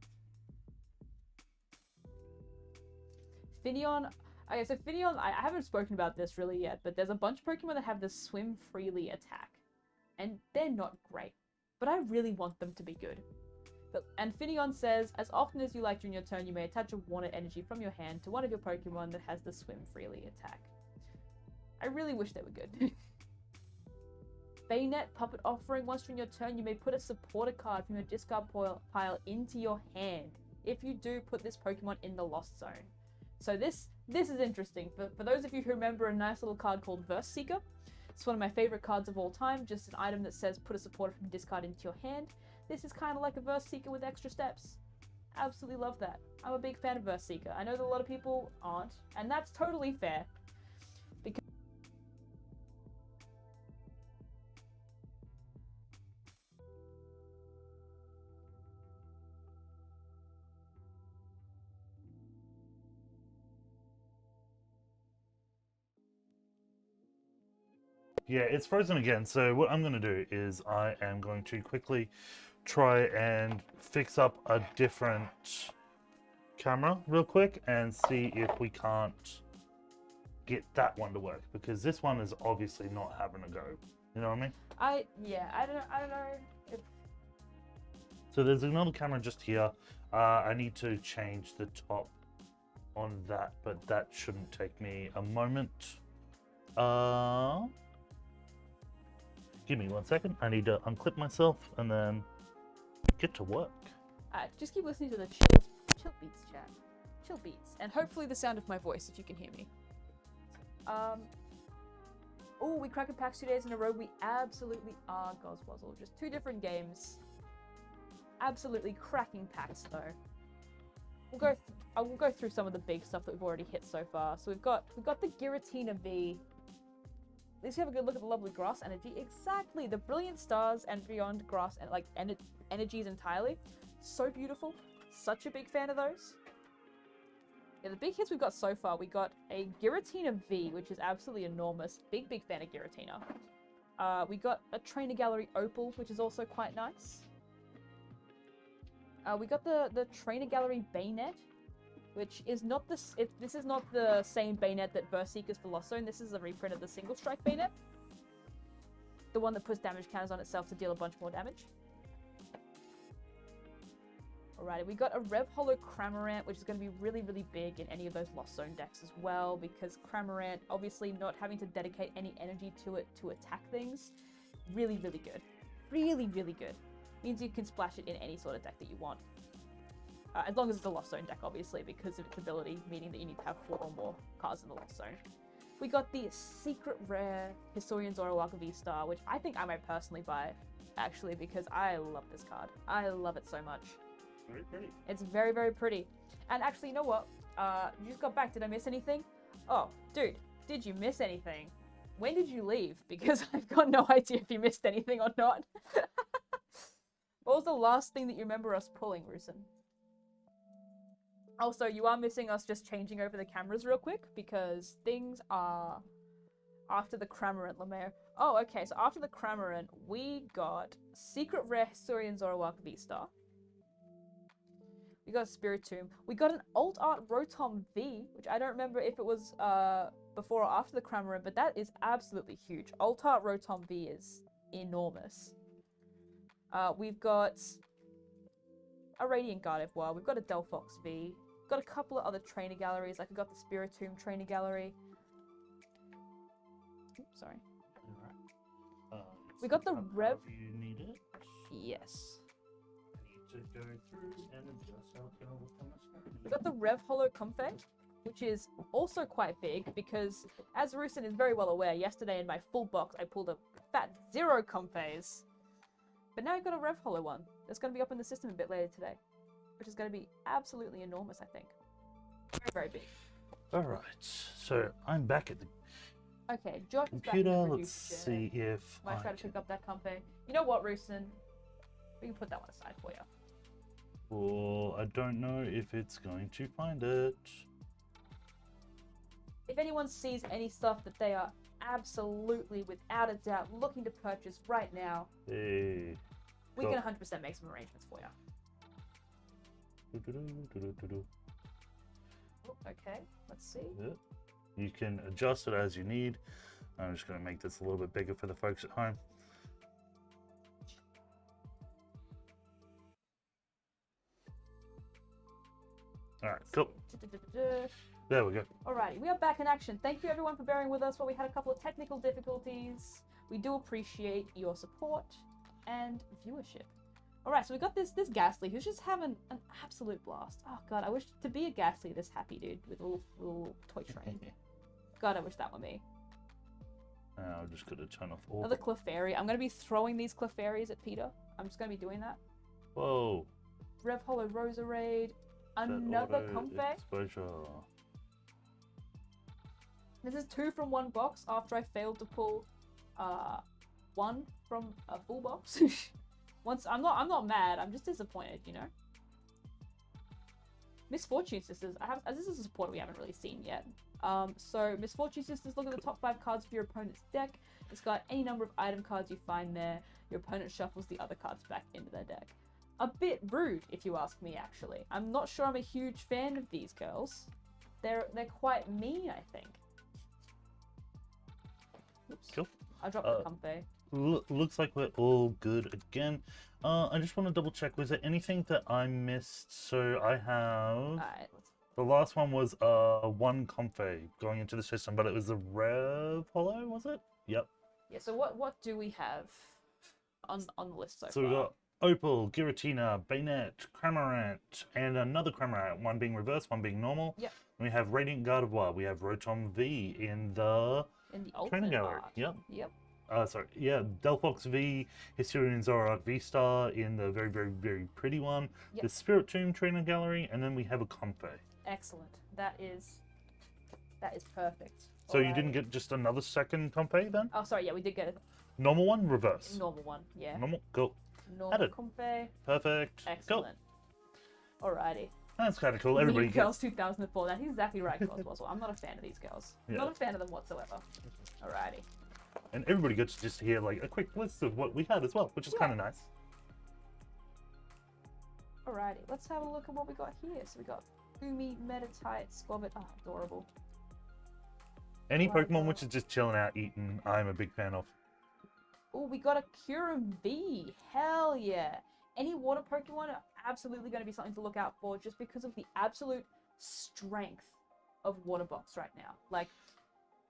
Finneon. Okay, so Finneon, I haven't spoken about this really yet, but there's a bunch of Pokemon that have the swim freely attack. And they're not great, but I really want them to be good. And Finneon says, as often as you like during your turn, you may attach a wanted energy from your hand to one of your Pokemon that has the swim freely attack. I really wish they were good. Bayonet Puppet Offering. Once during your turn, you may put a supporter card from your discard pile into your hand. If you do, put this Pokemon in the Lost Zone. So this is interesting. For those of you who remember a nice little card called Verse Seeker, it's one of my favorite cards of all time. Just an item that says put a supporter from discard into your hand. This is kind of like a Verse Seeker with extra steps. Absolutely love that. I'm a big fan of Verse Seeker. I know that a lot of people aren't, and that's totally fair. Because
yeah, it's frozen again. So what I'm going to do is I am going to quickly try and fix up a different camera real quick and see if we can't get that one to work, because this one is obviously not having a go. You know what I mean?
I don't know if...
So there's another camera just here. I need to change the top on that, but that shouldn't take me a moment. Give me 1 second. I need to unclip myself and then get to work.
Just keep listening to the chill beats chat. Chill beats. And hopefully the sound of my voice, if you can hear me. Oh, we cracked a pack 2 days in a row. We absolutely are, Goswazzle. Just 2 different games. Absolutely cracking packs, though. We'll go through some of the big stuff that we've already hit so far. So we've got the Giratina V. Let's have a good look at the lovely grass energy. Exactly, the brilliant stars and beyond grass and like energies entirely. So beautiful. Such a big fan of those. Yeah, the big hits we've got so far. We got a Giratina V, which is absolutely enormous. Big fan of Giratina. We got a Trainer Gallery Opal, which is also quite nice. We got the Trainer Gallery Bayonet, which is not this is not the same Bayonet that Verse Seeker's for Lost Zone. This is a reprint of the Single Strike Bayonet. The one that puts damage counters on itself to deal a bunch more damage. Alrighty, we got a Rev Holo Cramorant, which is going to be really big in any of those Lost Zone decks as well, because Cramorant, obviously not having to dedicate any energy to it to attack things, really good. Really good. Means you can splash it in any sort of deck that you want. As long as it's a Lost Zone deck, obviously, because of its ability, meaning that you need to have 4 or more cards in the Lost Zone. We got the secret rare Historian Zoroark V-Star, which I think I might personally buy, actually, because I love this card. I love it so much.
Very pretty.
It's very, very pretty. And actually, you know what? You just got back. Did I miss anything? Oh, dude, did you miss anything? When did you leave? Because I've got no idea if you missed anything or not. What was the last thing that you remember us pulling, Rusin? Also, you are missing us just changing over the cameras real quick, because things are after the Cramorant, Lemaire. Oh, okay, so after the Cramorant, we got Secret Rare Historian Zoroark V-Star. We got a Spiritomb. We got an Alt Art Rotom V, which I don't remember if it was before or after the Cramorant, but that is absolutely huge. Alt Art Rotom V is enormous. We've got a Radiant Gardevoir. We've got a Delphox V. We've got a couple of other trainer galleries. Like, we've got the Spiritomb trainer gallery. Oops, sorry. We got the Rev...
You need it.
Yes.
To go through and adjust how it's going to look on the screen.
We got the Rev Holo Comfey, which is also quite big because, as Rusin is very well aware, yesterday in my full box I pulled a fat 0 Comfeys. But now I've got a Rev Holo one that's going to be up in the system a bit later today, which is going to be absolutely enormous, I think. Very, very big.
Alright, so I'm back at the
Okay, Josh is
computer.
back in the
Let's
producer.
see if
Might try to pick up that Comfey. You know what, Rusin? We can put that one aside for you.
Well, I don't know if it's going to find it.
If anyone sees any stuff that they are absolutely, without a doubt, looking to purchase right now,
Hey.
we can 100% make some arrangements for you. Oh, okay, let's see.
Yeah. You can adjust it as you need. I'm just going to make this a little bit bigger for the folks at home. Alright, cool. There we go.
Alrighty, we are back in action. Thank you everyone for bearing with us while we had a couple of technical difficulties. We do appreciate your support and viewership. Alright, so we got this Ghastly who's just having an absolute blast. Oh god, I wish to be a Ghastly this happy dude with a little toy train. God, I wish that were me.
Now I'm just going to turn off all
Another Clefairy. I'm going to be throwing these Clefairies at Peter. I'm just going to be doing that.
Whoa.
Rev Holo Roserade. Another Comfey.
Exposure.
This is 2 from 1 box after I failed to pull 1 from a full box. I'm not mad, I'm just disappointed, you know? Misfortune Sisters. This is a supporter we haven't really seen yet. So Misfortune Sisters, look at the top 5 cards of your opponent's deck. Discard any number of item cards you find there. Your opponent shuffles the other cards back into their deck. A bit rude, if you ask me, actually. I'm not sure I'm a huge fan of these girls. They're quite mean, I think. Oops.
Cool.
I dropped the Comfey.
Looks like we're all good again. I just want to double check. Was there anything that I missed? So I have...
Alright,
The last one was 1 Comfey going into the system, but it was the Rev Holo, was it? Yep.
Yeah, so what do we have on the list so far?
So we got Opal, Giratina, Bayonet, Cramorant, and another Cramorant, one being reverse, one being normal.
Yep.
And we have Radiant Gardevoir, we have Rotom V in the training gallery.
art.
Yep.
Yep.
Delphox V, Historian Zoroark V-Star in the very, very, very pretty one.
Yep.
The Spiritomb trainer gallery, and then we have a Comfey.
Excellent. That is perfect.
So you didn't get just another second Comfey then?
Oh, sorry. Yeah, we did get a
Normal one, reverse.
normal one. Yeah.
Normal, cool.
Normal
Added.
Comfey.
Perfect.
Excellent. Alrighty.
That's kind of cool. Everybody
Mean
gets...
Girls 2004. That's exactly right, Coswell. I'm not a fan of these girls.
Yeah.
Not a fan of them whatsoever. Alrighty.
And everybody gets to just hear like a quick list of what we had as well, which is kind of nice.
Alrighty. Let's have a look at what we got here. So we got Umi, Metatite, Squabbit. Oh, adorable.
Any
Like
Pokemon which is just chilling out eating, I'm a big fan of.
Oh, we got a Kyurem V. Hell yeah. Any water Pokemon are absolutely going to be something to look out for just because of the absolute strength of Water Box right now. Like,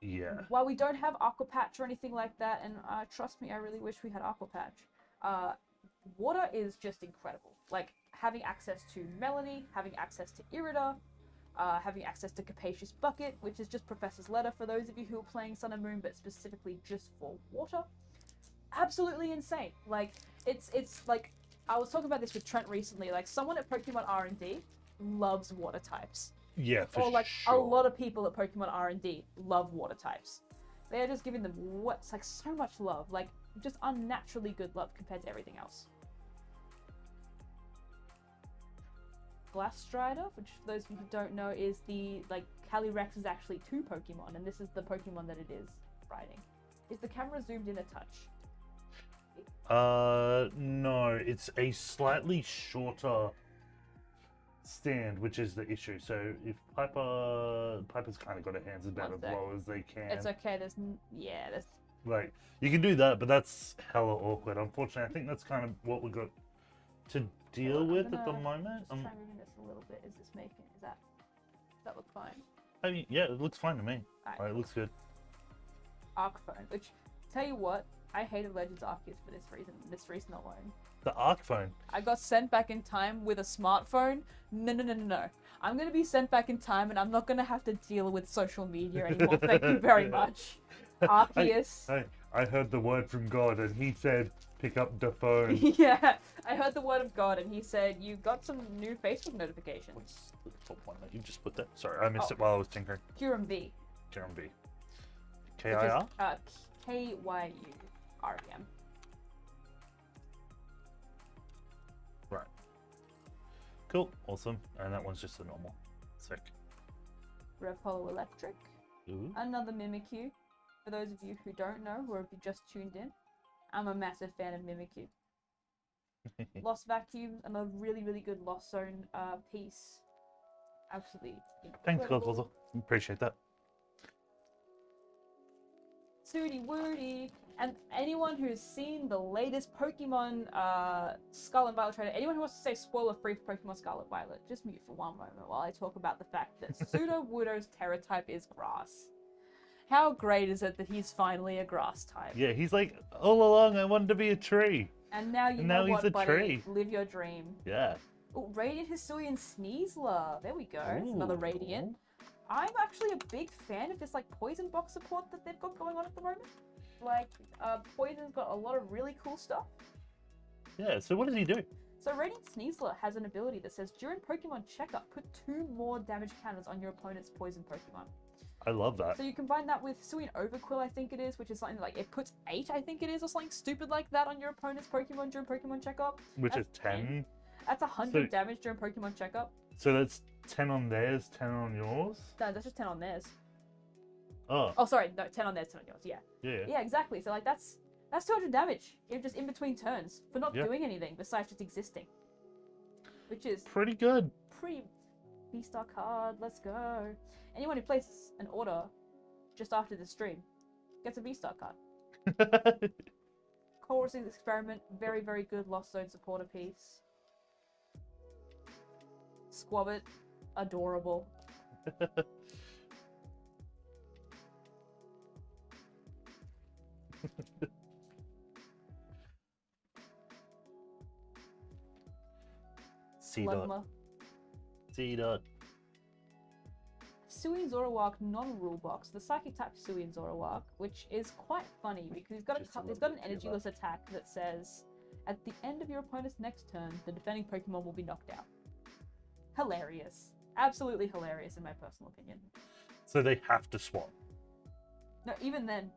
Yeah.
while we don't have Aqua Patch or anything like that, and trust me, I really wish we had Aqua Patch, water is just incredible. Like, having access to Melanie, having access to Irida, having access to Capacious Bucket, which is just Professor's Letter for those of you who are playing Sun and Moon, but specifically just for water. Absolutely insane. Like, it's like, I was talking about this with Trent recently, like, someone at Pokemon R&D loves water types.
Yeah, for
Or, like,
sure.
a lot of people at Pokemon R&D love water types. They are just giving them what's like so much love, like, just unnaturally good love compared to everything else. Glass Strider, which for those of you who don't know is the, like, Calyrex is actually 2 Pokemon, and this is the Pokemon that it is riding. Is the camera zoomed in a touch?
No, it's a slightly shorter stand, which is the issue. So if Piper's kind of got her hands about as low as they can.
It's okay. There's
like, you can do that, but that's hella awkward. Unfortunately, I think that's kind of what we got to deal with at the moment.
Try moving this a little bit. Is that look fine?
I mean, yeah, it looks fine to me. It looks good.
Arc phone, which, tell you what, I hated Legends Arceus for this reason alone.
The Arc phone.
I got sent back in time with a smartphone. No. I'm gonna be sent back in time, and I'm not gonna have to deal with social media anymore. Thank you very much, Arceus.
I heard the word from God, and he said, "Pick up the phone."
Yeah, I heard the word of God, and he said, "You got some new Facebook notifications."
What's the top one that you just put there? Sorry, I missed it while I was tinkering.
Kyurem V.
Kyurem V. K-I-R?
K-Y-U-R-E-M.
Right. Cool, awesome. And that one's just a normal. Sick.
Revpolo Electric.
Ooh.
Another Mimikyu. For those of you who don't know, or if you just tuned in, I'm a massive fan of Mimikyu. Lost Vacuum, another really, really good Lost Zone piece. Absolutely
Thanks,
incredible.
Godfather. Appreciate that.
Sooty Woody. And anyone who's seen the latest Pokemon Scarlet and Violet trailer, anyone who wants to say spoiler free for Pokemon Scarlet Violet, just mute for one moment while I talk about the fact that Sudowoodo's Terra type is grass. How great is it that he's finally a grass type?
Yeah, he's like, all along I wanted to be a tree.
And now you know what,
he's a
buddy?
tree.
Live your dream.
Yeah.
Oh, Radiant Hisuian Sneasler. There we go. It's another Radiant. I'm actually a big fan of this, like, poison box support that they've got going on at the moment. Like, Poison's got a lot of really cool stuff.
Yeah, so what does he do?
So Radiant Sneasler has an ability that says, during Pokemon Checkup, put 2 more damage counters on your opponent's poison Pokemon.
I love that.
So you combine that with Hisuian Overquill, I think it is, which is something like, it puts 8, I think it is, or something stupid like that on your opponent's Pokemon during Pokemon Checkup.
Which is 10?
That's 100 damage during Pokemon Checkup.
So that's 10 on theirs, 10 on yours?
No, that's just 10 on theirs.
Oh.
Oh, sorry, no, 10 on theirs, 10 on yours, yeah.
Yeah.
Yeah, exactly. So, like, that's 200 damage, just in between turns, for not doing anything besides just existing. Which is...
pretty good.
Pretty V-Star card, let's go. Anyone who places an order just after the stream gets a V-Star card. Chorus's Experiment, very, very good Lost Zone supporter piece. Squabbit, adorable.
C-Dot. C-Dot.
Hisuian Zoroark non-rule box, the Psychic type Hisuian Zoroark, which is quite funny because he's got an energyless attack that says, at the end of your opponent's next turn, the defending Pokemon will be knocked out. Hilarious. Absolutely hilarious in my personal opinion.
So they have to swap.
No, even then,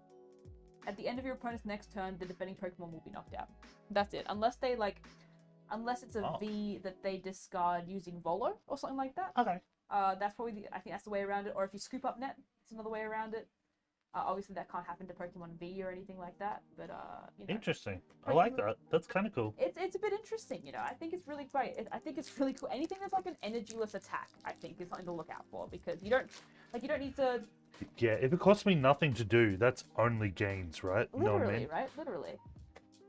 at the end of your opponent's next turn, the defending Pokemon will be knocked out. That's it. Unless it's a V that they discard using Volo or something like that.
Okay.
That's probably I think that's the way around it. Or if you scoop up net, it's another way around it. Obviously that can't happen to Pokemon V or anything like that. But you know,
interesting. I like that. That's kind of cool.
It's a bit interesting, you know. I think it's really great. I think it's really cool. Anything that's like an energyless attack, I think, is something to look out for because you don't need to.
Yeah, if it costs me nothing to do, that's only gains, right?
Literally,
know what I mean?
right? Literally.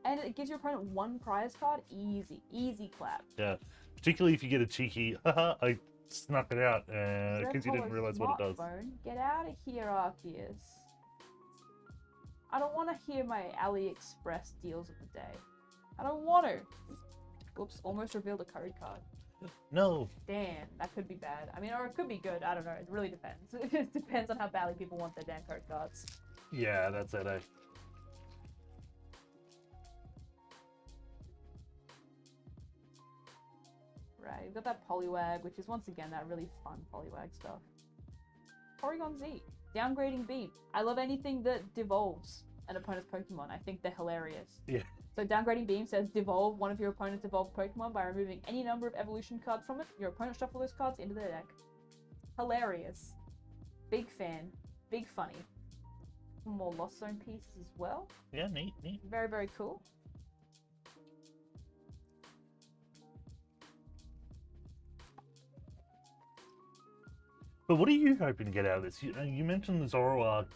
And it gives your opponent 1 prize card. Easy clap.
Yeah, particularly if you get a cheeky, haha, I snuck it out because you didn't realize what it does.
Get out of here, Arceus. I don't want to hear my AliExpress deals of the day. I don't want to. Oops, almost revealed a code card.
No.
Damn, that could be bad. I mean, or it could be good. I don't know. It really depends. It depends on how badly people want their damn code cards.
Yeah, that's it, eh?
Right, you've got that Poliwag, which is once again that really fun Poliwag stuff. Porygon Z, downgrading Beam. I love anything that devolves an opponent's Pokemon. I think they're hilarious.
Yeah.
So downgrading Beam says devolve one of your opponent's evolved Pokemon by removing any number of evolution cards from it. Your opponent shuffle those cards into their deck. Hilarious. Big fan. Big funny. More Lost Zone pieces as well.
Yeah, neat.
Very, very cool.
But what are you hoping to get out of this? You mentioned the Zoroark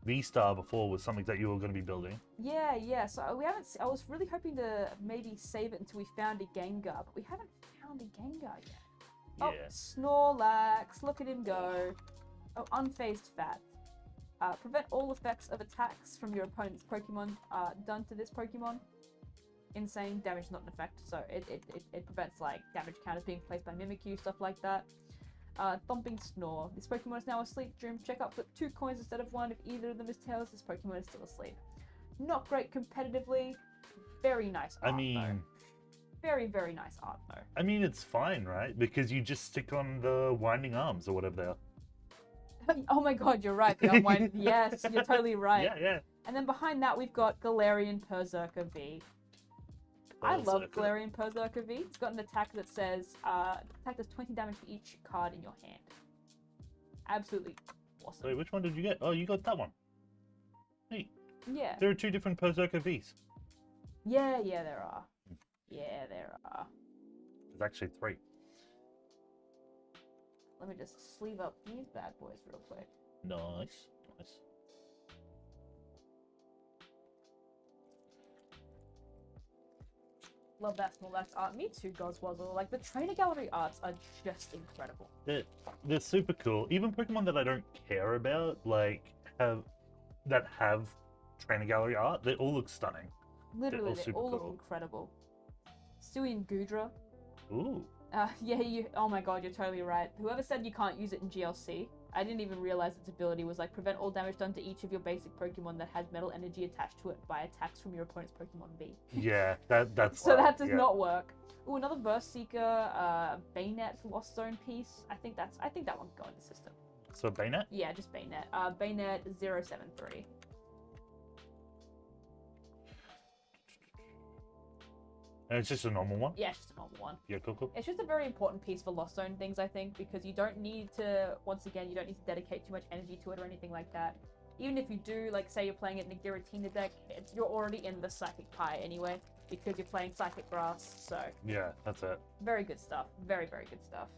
V-Star before was something that you were going to be building.
Yeah. So we haven't. I was really hoping to maybe save it until we found a Gengar, but we haven't found a Gengar yet.
Yeah.
Oh, Snorlax! Look at him go. Oh, Unfazed Fat. Prevent all effects of attacks from your opponent's Pokemon done to this Pokemon. Insane damage is not an effect, so it prevents like damage counters being placed by Mimikyu, stuff like that. Thumping Snore. This Pokemon is now asleep. Dream checkup. Flip 2 coins instead of 1. If either of them is tails, this Pokemon is still asleep. Not great competitively. Very nice art, though. Very, very nice art, though.
I mean, it's fine, right? Because you just stick on the winding arms or whatever they are.
Oh my god, you're right. The unwind. Yes, you're totally right.
Yeah.
And then behind that, we've got Galarian Berserker V. I love Galarian Berserker V. It's got an attack that says, attack does 20 damage for each card in your hand. Absolutely awesome.
Wait, which one did you get? Oh, you got that one. Hey.
Yeah.
There are 2 different Berserker Vs.
Yeah, there are. There are.
There's actually 3.
Let me just sleeve up these bad boys real quick.
Nice.
Love that Snorlax art. Me too, Goswazzle. Like, the trainer gallery arts are just incredible.
They're super cool. Even Pokemon that I don't care about, like, have trainer gallery art, they all look stunning.
Literally, they all look
cool.
incredible. Stewie and Goodra.
Ooh.
Oh my god, you're totally right. Whoever said you can't use it in GLC, I didn't even realize its ability was like prevent all damage done to each of your basic Pokemon that has metal energy attached to it by attacks from your opponent's Pokemon V.
Yeah, that's
so that does not work. Ooh, another Verse Seeker, Baynet Lost Zone piece. I think that one can go in the system.
So Baynet?
Yeah, just Baynet. Baynet 073.
And it's just a normal one?
Yeah, it's just a normal one.
Yeah, cool.
It's just a very important piece for Lost Zone things, I think, because you don't need to, once again, you don't need to dedicate too much energy to it or anything like that. Even if you do, like, say you're playing it in a Giratina deck, you're already in the Psychic Pie anyway, because you're playing Psychic Grass, so...
Yeah, that's it.
Very good stuff. Very, very good stuff.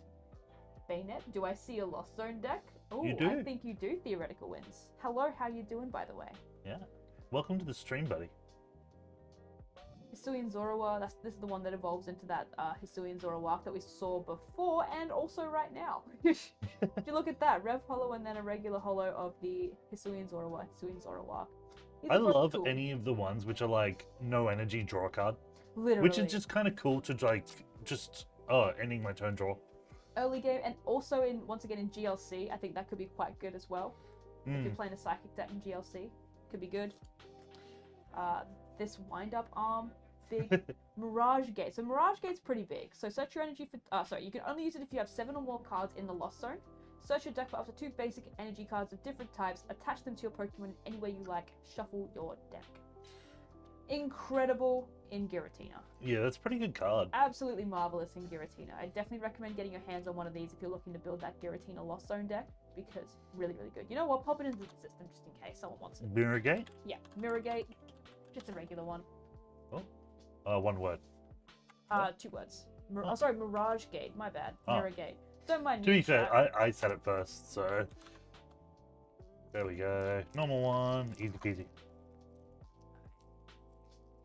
Baynet, do I see a Lost Zone deck? Ooh,
you do.
I think you do, Theoretical Wins. Hello, how you doing, by the way?
Yeah. Welcome to the stream, buddy.
Hisuian Zoroark, this is the one that evolves into that Hisuian Zoroark that we saw before and also right now. If you look at that, Rev Holo and then a regular Holo of the Hisuian Zoroark.
I love any of the ones which are like no energy draw a card.
Literally.
Which is just kind of cool to like, ending my turn draw.
Early game, and also once again in GLC, I think that could be quite good as well. If you're playing a Psychic deck in GLC, could be good. This wind-up arm, big. Mirage Gate. So Mirage Gate's pretty big. So search your energy for... you can only use it if you have 7 or more cards in the Lost Zone. Search your deck for up to 2 basic energy cards of different types. Attach them to your Pokemon in any way you like. Shuffle your deck. Incredible in Giratina.
Yeah, that's a pretty good card.
Absolutely marvelous in Giratina. I definitely recommend getting your hands on one of these if you're looking to build that Giratina Lost Zone deck, because really, really good. You know what? Pop it into the system just in case someone wants it.
Mirror Gate?
Yeah, Mirror Gate. Just a regular one.
Oh, 1 word.
2 words. Sorry, Mirage Gate. My bad. Mirror Gate. Don't mind me.
To be fair, I said it first, so... There we go. Normal one. Easy peasy.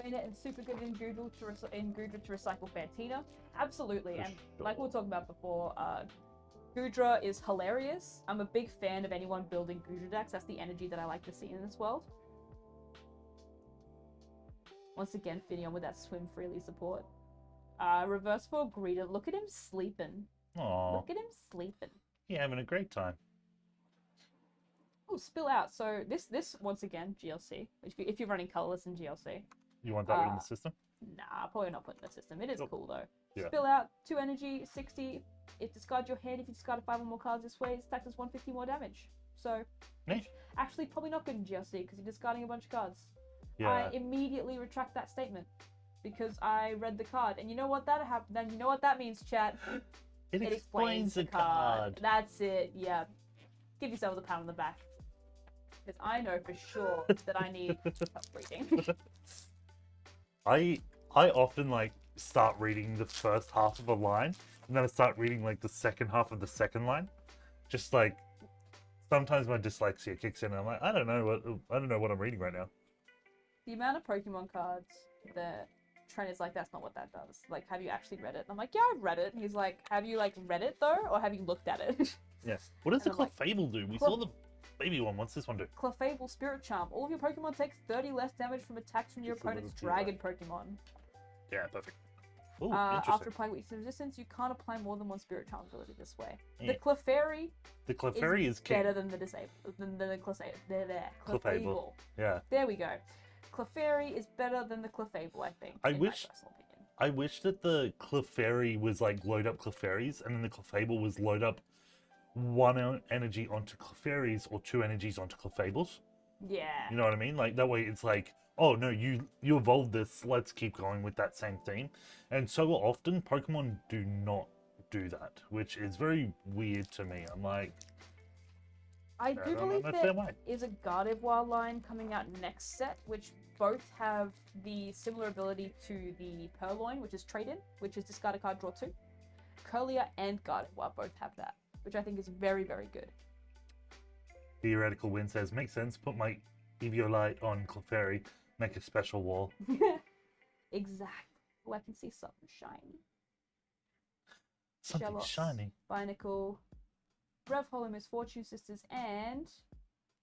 And super good in Goodra to recycle Fantina. Absolutely. And like we were talking about before, Goodra is hilarious. I'm a big fan of anyone building Goodra decks. That's the energy that I like to see in this world. Once again, Finneon with that swim freely support. Reverse for Greeter. Look at him sleeping.
Aww.
Look at him sleeping.
He having a great time.
Oh, Spill Out. So this once again, GLC. If you're running colorless in GLC.
You want that within the system?
Nah, probably not put in the system. It is cool though.
Yeah.
Spill Out, 2 energy, 60. It discards your hand. If you discard 5 or more cards this way, it stacks as 150 more damage. So, actually probably not good in GLC because you're discarding a bunch of cards.
Yeah.
I immediately retract that statement because I read the card, and you know what that happened. Then you know what that means, chat.
It explains the card.
That's it. Yeah. Give yourselves a pat on the back because I know for sure that I need help reading.
I often like start reading the first half of a line, and then I start reading like the second half of the second line. Just like sometimes my dyslexia kicks in, and I'm like, I don't know what I'm reading right now.
The amount of Pokemon cards that Trent is like, that's not what that does. Like, have you actually read it? And I'm like, yeah, I've read it. And he's like, have you like read it though, or have you looked at it?
Yes. What does the Clefable do? We saw the baby one. What's this one do?
Clefable Spirit Charm. All of your Pokemon take 30 less damage from attacks from your opponent's Dragon Pokemon.
Yeah, perfect. Ooh,
after applying Weakness Resistance, you can't apply more than one Spirit Charm ability this way.
Yeah.
The Clefairy.
The Clefairy is
better than the Clefable.
Yeah.
There we go. Clefairy is better than the Clefable, I think.
I wish that the Clefairy was like load up Clefairies, and then the Clefable was load up 1 energy onto Clefairies or 2 energies onto Clefables.
Yeah.
You know what I mean? Like that way it's like, oh no, you evolved this, let's keep going with that same theme. And so often Pokemon do not do that, which is very weird to me. I'm like,
I do believe there is a Gardevoir line coming out next set, which both have the similar ability to the Purloin, which is trade-in, which is discard a card, draw 2. Curlier and Gardevoir both have that, which I think is very, very good.
Theoretical Win says, makes sense, put my Eviolite on Clefairy, make a special wall.
Exactly. Oh, I can see something shiny.
Something shiny.
Binacle, Revholo, Misfortune Sisters, and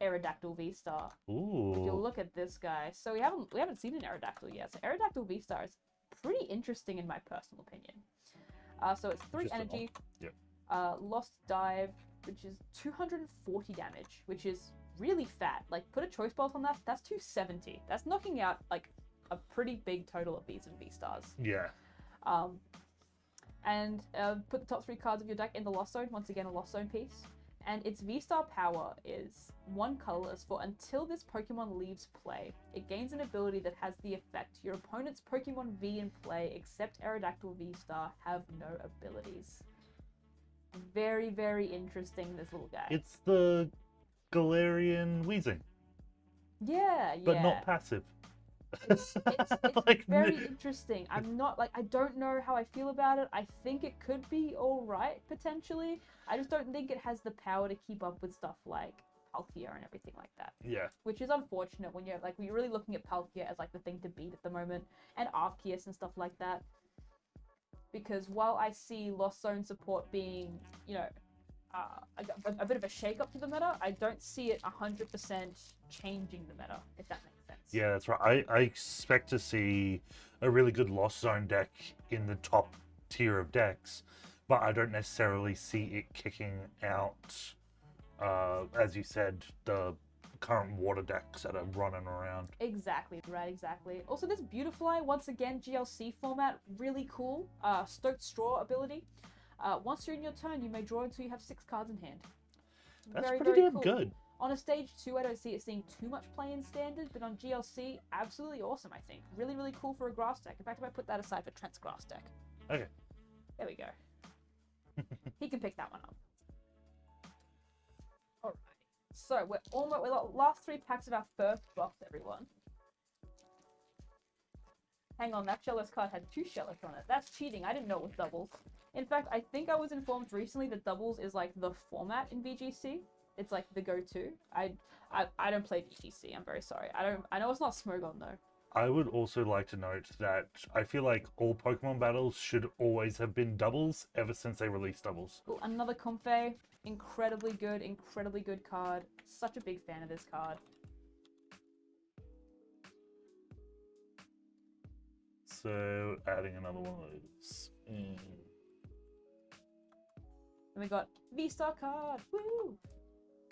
Aerodactyl V-Star.
Ooh.
If you look at this guy, so we haven't seen an Aerodactyl yet. So Aerodactyl V-Star is pretty interesting in my personal opinion. So it's 3 energy.
Yep.
Lost Dive, which is 240 damage, which is really fat. Like, put a choice bolt on that, that's 270. That's knocking out like a pretty big total of Vs and V-Stars.
Yeah.
And put the top 3 cards of your deck in the Lost Zone. Once again, a Lost Zone piece. And its V-Star power is 1 colorless for until this Pokemon leaves play. It gains an ability that has the effect your opponent's Pokemon V in play, except Aerodactyl V-Star, have no abilities. Very, very interesting, this little guy.
It's the Galarian Weezing.
Yeah.
But not passive.
It's like, very interesting. I'm not like, I don't know how I feel about it. I think it could be alright, potentially. I just don't think it has the power to keep up with stuff like Palkia and everything like that.
Yeah.
Which is unfortunate when you're really looking at Palkia as like the thing to beat at the moment, and Arceus and stuff like that. Because while I see Lost Zone support being, you know, a bit of a shake-up to the meta, I don't see it 100% changing the meta, if that makes sense.
Yeah, that's right. I expect to see a really good Lost Zone deck in the top tier of decks, but I don't necessarily see it kicking out, as you said, the current water decks that are running around.
Exactly, right, exactly. Also, this Beautifly, once again, GLC format, really cool. Stoked Straw ability. Once you're in your turn, you may draw until you have 6 cards in hand.
That's pretty damn
cool.
good.
On a stage 2, I don't see it seeing too much play in standard, but on GLC, absolutely awesome, I think. Really, really cool for a grass deck. In fact, I might put that aside for Trent's grass deck.
Okay.
There we go. He can pick that one up. Alright. So, we're the last 3 packs of our first box, everyone. Hang on, that Shellos card had 2 Shellos on it. That's cheating. I didn't know it was doubles. In fact, I think I was informed recently that doubles is like the format in VGC. It's like the go-to. I don't play VGC. I'm very sorry. I know it's not Smogon though.
I would also like to note that I feel like all Pokemon battles should always have been doubles ever since they released doubles.
Ooh, another Comfey. Incredibly good card. Such a big fan of this card.
So adding another one of those.
And we got V-Star card. Woo!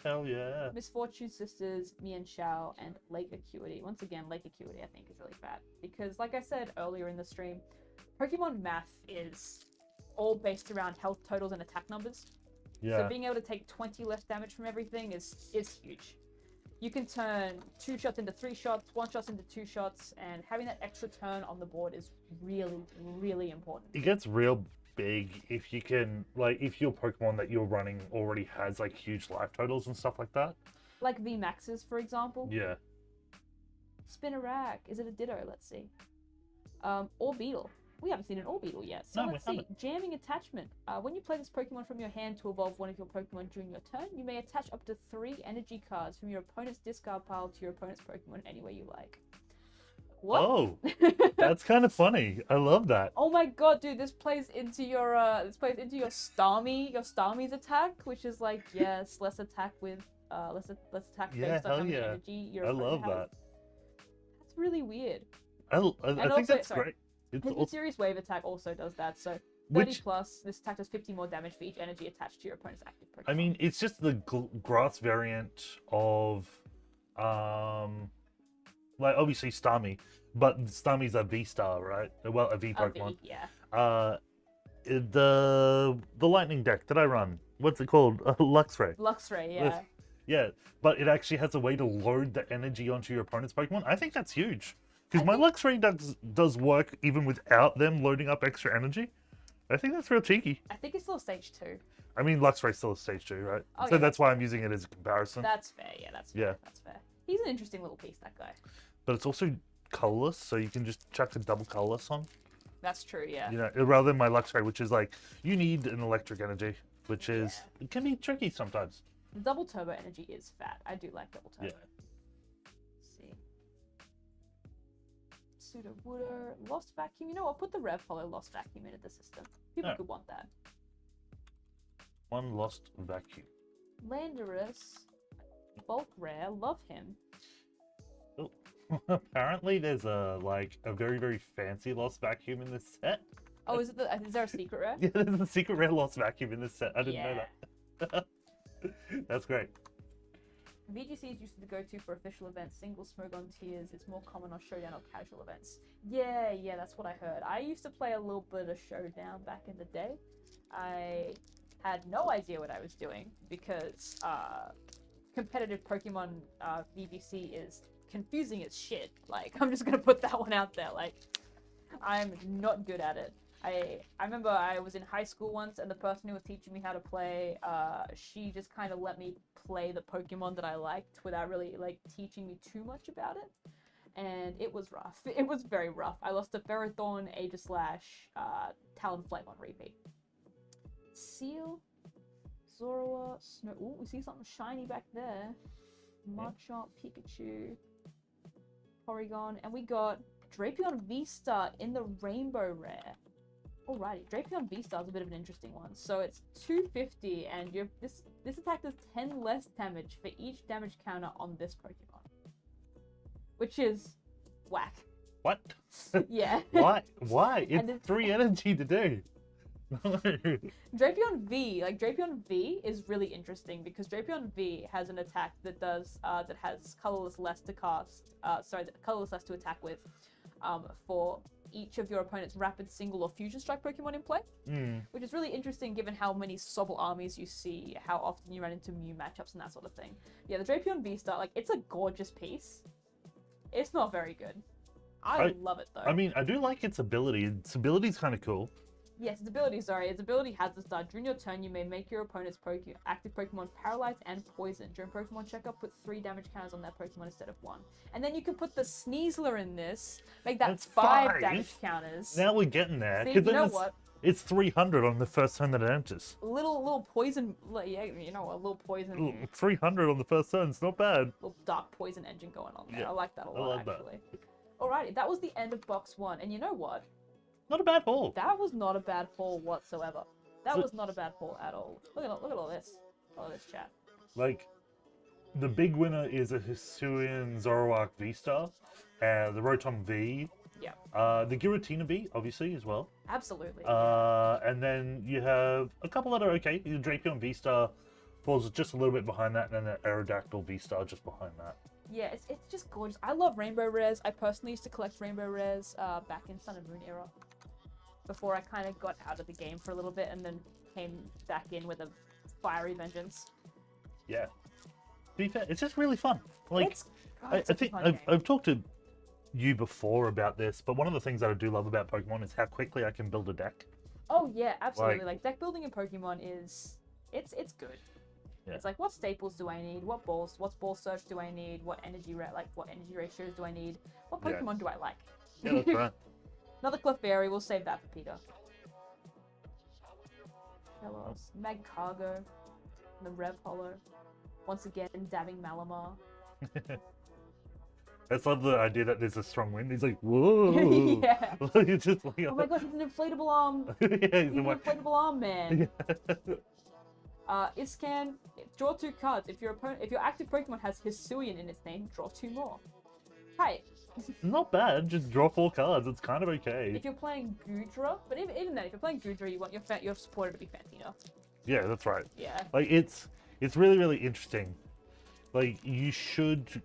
Hell yeah.
Misfortune Sisters, Mian Shao, and Lake Acuity. Once again, Lake Acuity I think is really fat. Because like I said earlier in the stream, Pokemon math is all based around health totals and attack numbers.
Yeah.
So being able to take 20 less damage from everything is huge. You can turn 2 shots into 3 shots, 1 shot into 2 shots, and having that extra turn on the board is really, really important.
It gets real big if you can, like, if your Pokemon that you're running already has, like, huge life totals and stuff like that.
Like VMAXs, for example.
Yeah.
Spinarak. Is it a Ditto? Let's see. Orbeetle. We haven't seen an Orbeetle yet. So
No,
let's
we
see.
haven't.
Jamming Attachment. When you play this Pokemon from your hand to evolve one of your Pokemon during your turn, you may attach up to 3 energy cards from your opponent's discard pile to your opponent's Pokemon any way you like. What?
Oh, that's kind of funny. I love that.
Oh my god, dude! This plays into your Starmie's attack, which is like less attack with less attack based on how much energy your opponent
love
has.
that.
That's really weird.
I think that's great.
His
It's
Mysterious Wave attack also does that, so 30 plus, this attack does 50 more damage for each energy attached to your opponent's active Pokemon.
I mean, it's just the grass variant of, like, obviously Starmie, but Starmie's a V-Star, right? Well, a V Pokemon. The lightning deck that I run, what's it called? Luxray.
Luxray, yeah.
Yeah, but it actually has a way to load the energy onto your opponent's Pokemon. I think that's huge. Because my Luxray does work even without them loading up extra energy. I think that's real cheeky.
I think it's still stage 2.
I mean, Luxray's still a stage 2, right?
Oh,
so
yeah,
that's why I'm using it as a comparison.
That's fair, that's fair. That's fair. He's an interesting little piece, that guy.
But it's also colorless, so you can just chuck a double colorless on.
That's true, yeah.
You know, rather than my Luxray, which is like, you need an electric energy, which is, it can be tricky sometimes.
The double turbo energy is fat. I do like double turbo.
Yeah.
Let's see. Pseudo Wooder, Lost Vacuum. You know what? Put the Rev Follow Lost Vacuum into the system. People could want that.
One Lost Vacuum.
Landorus, Bulk Rare, love him.
Oh. Apparently there's a very, very fancy Lost Vacuum in this set.
Oh, is there a secret rare?
Yeah, there's a secret rare Lost Vacuum in this set. I didn't know that. That's great.
VGC is used to the go-to for official events. Single Smogon Tiers is more common on Showdown or casual events. Yeah, that's what I heard. I used to play a little bit of Showdown back in the day. I had no idea what I was doing because competitive Pokemon VGC is confusing as shit. Like, I'm just gonna put that one out there. Like, I'm not good at it. I remember I was in high school once, and the person who was teaching me how to play, she just kind of let me play the Pokemon that I liked without really, like, teaching me too much about it. And it was rough. It was very rough. I lost to Ferrothorn, Aegislash, Talonflame on repeat. Seal, Zorua, Snow... Ooh, we see something shiny back there. Marchant, Pikachu, Porygon, and we got Drapion V-Star in the Rainbow Rare. Alrighty, Drapion V-Star is a bit of an interesting one. So it's 250, and this attack does 10 less damage for each damage counter on this Pokemon, which is whack.
What?
Yeah.
Why? It's 3 energy to do.
Drapion V is really interesting because Drapion V has an attack that does that has colorless less to cast. Colorless less to attack with, for each of your opponent's rapid single or fusion strike Pokemon in play, which is really interesting given how many Sobble armies you see, how often you run into Mew matchups and that sort of thing. Yeah, the Drapion V-Star, like, it's a gorgeous piece. It's not very good. I love it though.
I mean, I do like its ability. Its ability's kind of cool.
Yes, its ability has the start. During your turn, you may make your opponent's active Pokemon paralyzed and poisoned. During Pokemon checkup, put 3 damage counters on that Pokemon instead of 1. And then you can put the Sneasler in this, make that 5 damage counters.
Now we're getting there.
See, you know what?
It's 300 on the first turn that it enters.
Little poison, yeah, you know, a little poison.
Ooh, 300 on the first turn, it's not bad.
Little dark poison engine going on there.
Yeah,
I like that a lot, actually. Alrighty, that was the end of box 1. And you know what?
Not a bad haul.
That was not a bad haul whatsoever. That was not a bad haul at all. Look at all this. All this chat.
Like, the big winner is a Hisuian Zoroark V-Star, and the Rotom V
Yeah.
The Giratina V, obviously, as well.
Absolutely.
And then you have a couple that are okay. The Drapion V-Star falls just a little bit behind that, and then the Aerodactyl V-Star just behind that.
Yeah, it's just gorgeous. I love rainbow rares. I personally used to collect rainbow rares back in Sun and Moon era, before I kind of got out of the game for a little bit and then came back in with a fiery vengeance.
Yeah. To be fair, it's just really fun. Like, I think I've talked to you before about this, but one of the things that I do love about Pokemon is how quickly I can build a deck.
Oh yeah, absolutely. Like deck building in Pokemon is it's good. Yeah. It's like, what staples do I need? What ball search do I need? What energy ratios do I need? What Pokemon do I like?
Yeah, that's right.
Another Clefairy, we'll save that for Peter. Hellos, Magcargo, the Rev Hollow. Once again, dabbing Malamar.
I just love the idea that there's a strong wind. He's like, whoa.
Yeah.
It's just like,
oh my god, he's an inflatable arm.
Yeah,
he's an inflatable arm man. Iscan, draw 2 cards. If your active Pokemon has Hisuian in its name, draw 2 more. Hi.
Not bad. Just draw 4 cards. It's kind of okay.
If you're playing Goodra, but even then, if you're playing Goodra, you want your supporter to be Fantina.
Yeah, that's right.
Yeah.
Like it's really, really interesting. Like you should.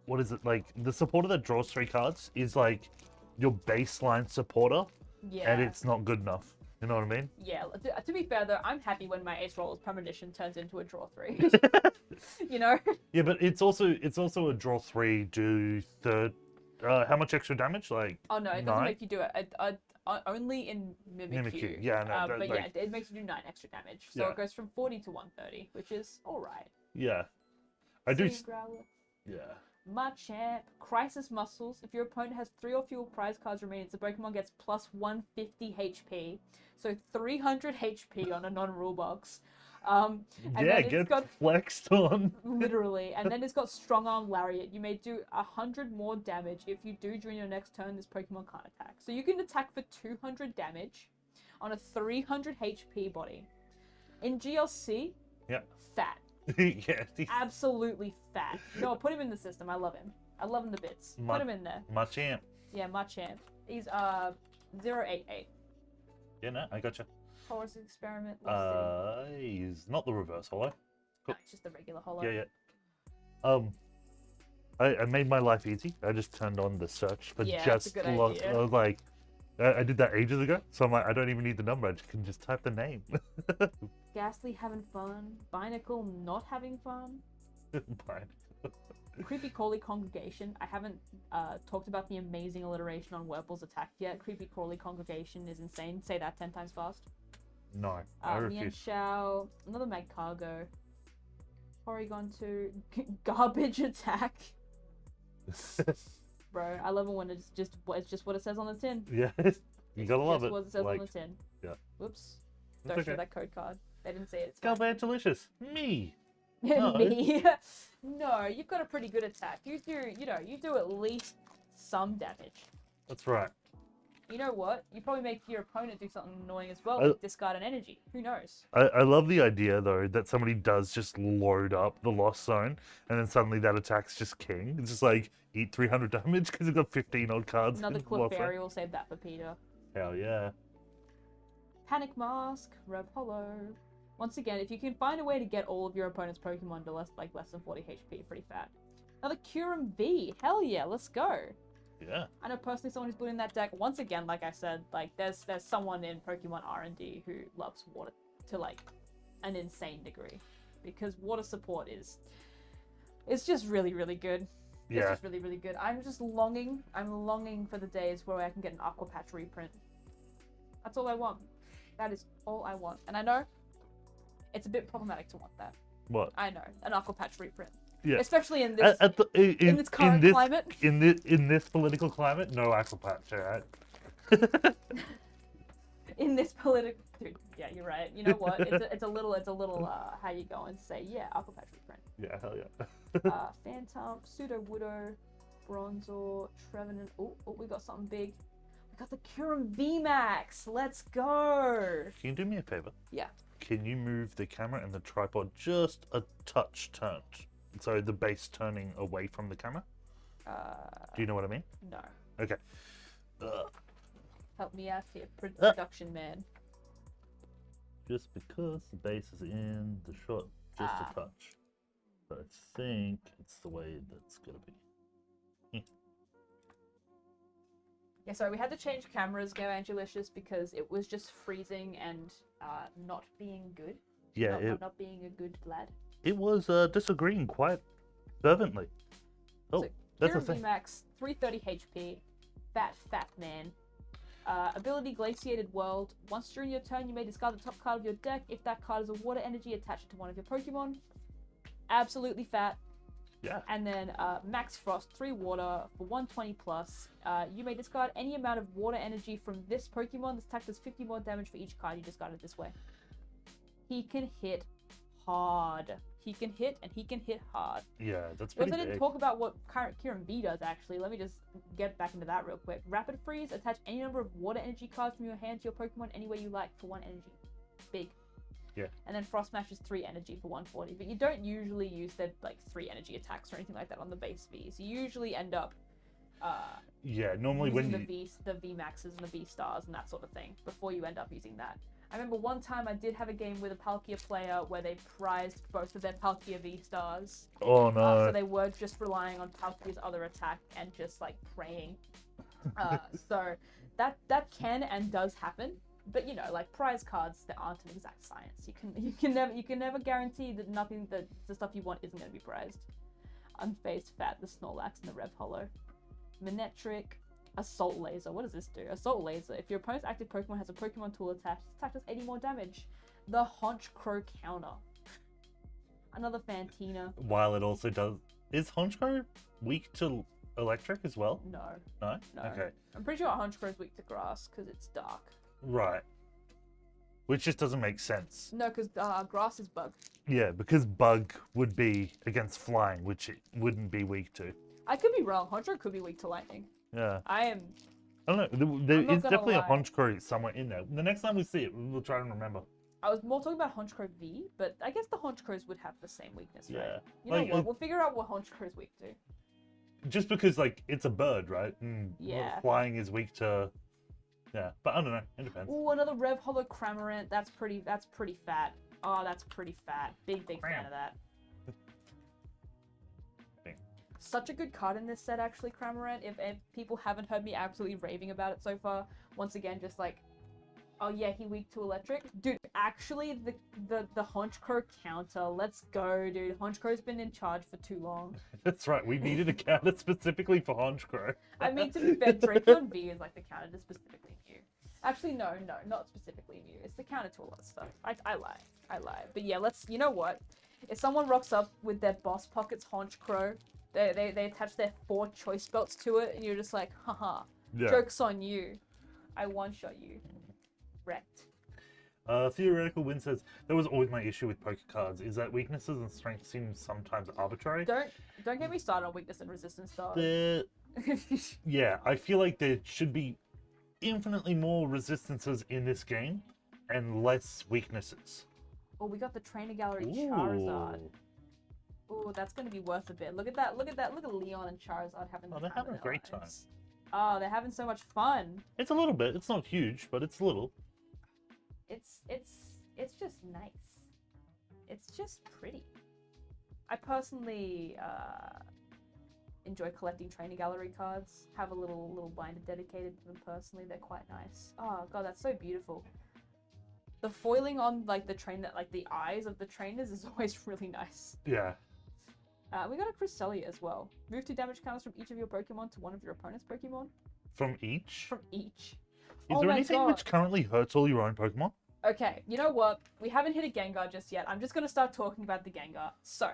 What is it like? The supporter that draws 3 cards is like your baseline supporter.
Yeah.
And it's not good enough. You know what I mean?
Yeah. To be fair though, I'm happy when my Ace Roller's Premonition turns into a draw 3. You know?
Yeah, but it's also a draw 3 do third. How much extra damage? Like.
Oh no, it doesn't make you do it. Only in Mimikyu.
Yeah, no.
But yeah, it makes you do 9 extra damage. So it goes from 40 to 130, which is alright.
Yeah. I do.
Growler.
Yeah.
Machamp, Crisis Muscles. If your opponent has 3 or fewer prize cards remaining, the Pokemon gets plus 150 HP. So 300 HP on a non-rule box. And
yeah, get flexed on.
Literally. And then it's got Strong Arm Lariat. You may do 100 more damage. If you do during your next turn, this Pokemon can't attack. So you can attack for 200 damage on a 300 HP body. In GLC, fat.
Yeah.
Absolutely fat. No, put him in the system. I love him. I love him to bits. Put him in there.
Machamp.
Yeah, Machamp. He's 088.
Yeah, no, I gotcha.
Horus Experiment.
He's not the reverse hollow.
Cool. No, it's just the regular hollow.
Yeah. I made my life easy. I just turned on the search for just I was like, I did that ages ago, so I'm like, I don't even need the number. I can just type the name.
Ghastly having fun. Binacle not having fun. Creepy Crawly Congregation. I haven't talked about the amazing alliteration on Wurple's attack yet. Creepy Crawly Congregation is insane. Say that 10 times fast.
No, I refuse.
Mienshao, another Magcargo. Porygon 2. Garbage attack. Bro, I love it when it's just what it says on the tin.
Yeah, you gotta love it.
What it says on the tin.
Yeah.
Whoops. Don't show that code card. They didn't say it.
Galbad Delicious. Me.
No. Me. No, you've got a pretty good attack. You do at least some damage.
That's right.
You know what? You probably make your opponent do something annoying as well, like discard an energy. Who knows?
I love the idea, though, that somebody does just load up the Lost Zone, and then suddenly that attack's just king. It's just like, eat 300 damage because it's got 15 odd cards.
Another Clefairy will save that for Peter.
Hell yeah.
Panic Mask, Rev Hollow. Once again, if you can find a way to get all of your opponent's Pokemon to less than 40 HP, pretty fat. Another Kyurem V. Hell yeah, let's go.
Yeah.
I know personally someone who's put in that deck. Once again, like I said, like there's someone in Pokemon R&D who loves water to like an insane degree, because water support is just really, really good.
Yeah.
It's just really, really good. I'm longing for the days where I can get an Aqua Patch reprint. That's all I want. That is all I want. And I know it's a bit problematic to want that.
What?
I know, an Aqua Patch reprint.
Yeah.
Especially in this in this current climate.
In this political climate, no Aqua Patch, alright?
In this political, dude, yeah, you're right. You know what? It's a little how you going to say, yeah, Aqua Patch reprint.
Yeah, hell yeah.
Phantom, Pseudo Widow, Bronzor, Trevenant. Oh, we got something big. We got the Kyurem VMAX. Let's go.
Can you do me a favor?
Yeah.
Can you move the camera and the tripod just a touch turned? So the base turning away from the camera? Do you know what I mean?
No.
Okay. Ugh.
Help me out here, production man.
Just because the base is in the shot just a touch. But I think it's the way that's gonna be.
Yeah, sorry, we had to change cameras, Go Angelicious, because it was just freezing and not being good.
Yeah,
not being a good lad.
It was disagreeing quite fervently. Oh,
so,
that's the thing.
VMAX, 330 HP, fat man. Ability Glaciated World. Once during your turn, you may discard the top card of your deck if that card is a water energy attached to one of your Pokemon. Absolutely fat.
Yeah.
And then Max Frost, 3 water for 120 plus. You may discard any amount of water energy from this Pokemon. This attack does 50 more damage for each card you discarded this way. He can hit hard. He can hit, and he can hit hard.
Yeah, that's pretty
big. We also
big.
didn't talk about what Kieran V does, actually. Let me just get back into that real quick. Rapid Freeze, attach any number of water energy cards from your hand to your Pokemon any way you like for 1 energy. Big.
Yeah.
And then Frost Smash is 3 energy for 140, but you don't usually use their 3 energy attacks or anything like that on the base Vs. You usually end up
yeah, normally when
the V Maxes and the V Stars and that sort of thing before you end up using that. I remember one time I did have a game with a Palkia player where they prized both of their Palkia V Stars.
Oh no.
So they were just relying on Palkia's other attack and just praying. So that can and does happen. But prize cards, there aren't an exact science. You can never guarantee that the stuff you want isn't going to be prized. Unfazed Fat, the Snorlax, and the Rev Hollow. Manectric, Assault Laser. What does this do? Assault Laser. If your opponent's active Pokemon has a Pokemon tool attached, this attack does 80 more damage. The Honchkrow counter. Another Fantina.
While it also does... Is Honchkrow weak to electric as well?
No.
No?
No.
Okay.
I'm pretty sure Honchkrow is weak to grass because it's dark.
Right. Which just doesn't make sense.
No, because grass is bug.
Yeah, because bug would be against flying, which it wouldn't be weak to.
I could be wrong. Honchkrow could be weak to lightning.
Yeah.
I
don't know. There is definitely
lie.
a Honchkrow somewhere in there. The next time we see it, we'll try and remember.
I was more talking about Honchkrow V, but I guess the Honchkrows would have the same weakness, right?
Yeah.
You know what? We'll figure out what Honchkrow's weak to.
Just because, it's a bird, right? And
yeah.
Flying is weak to... Yeah, but I don't know. It depends.
Ooh, another Rev Hollow Cramorant. That's pretty fat. Oh, that's pretty fat. Big fan of that. Such a good card in this set, actually, Cramorant. If people haven't heard me absolutely raving about it so far, once again, just oh yeah, he weak to electric. Dude, actually, the Honchkrow counter. Let's go, dude. Honchkrow's been in charge for too long.
That's right. We needed a counter specifically for Honchkrow.
I mean, to be fair, Drapion V is the counter to specifically Mew. Actually, no, not specifically Mew. It's the counter to a lot of stuff. I lie. But yeah, you know what? If someone rocks up with their Boss Pockets Honchkrow, they attach their 4 choice belts to it, and you're just like, haha,
yeah.
Joke's on you. I one-shot you. Wrecked.
Theoretical Win says, that was always my issue with poker cards, is that weaknesses and strengths seem sometimes arbitrary.
Don't get me started on weakness and resistance stars.
Yeah, I feel like there should be infinitely more resistances in this game and less weaknesses.
Oh, we got the Trainer Gallery Charizard. Ooh, that's going to be worth a bit. Look at that. Look at Leon and Charizard having
they're having a great time.
Oh, they're having so much fun.
It's a little bit. It's not huge, but it's little.
It's just nice. It's just pretty. I personally enjoy collecting Trainer Gallery cards. Have a little binder dedicated to them personally. They're quite nice. Oh god, that's so beautiful. The foiling on the trainer, the eyes of the trainers is always really nice.
Yeah.
We got a Cresselia as well. Move 2 damage counters from each of your Pokemon to one of your opponent's Pokemon.
From each?
From each.
Is there anything which currently hurts all your own Pokemon?
Okay, you know what? We haven't hit a Gengar just yet. I'm just going to start talking about the Gengar. So,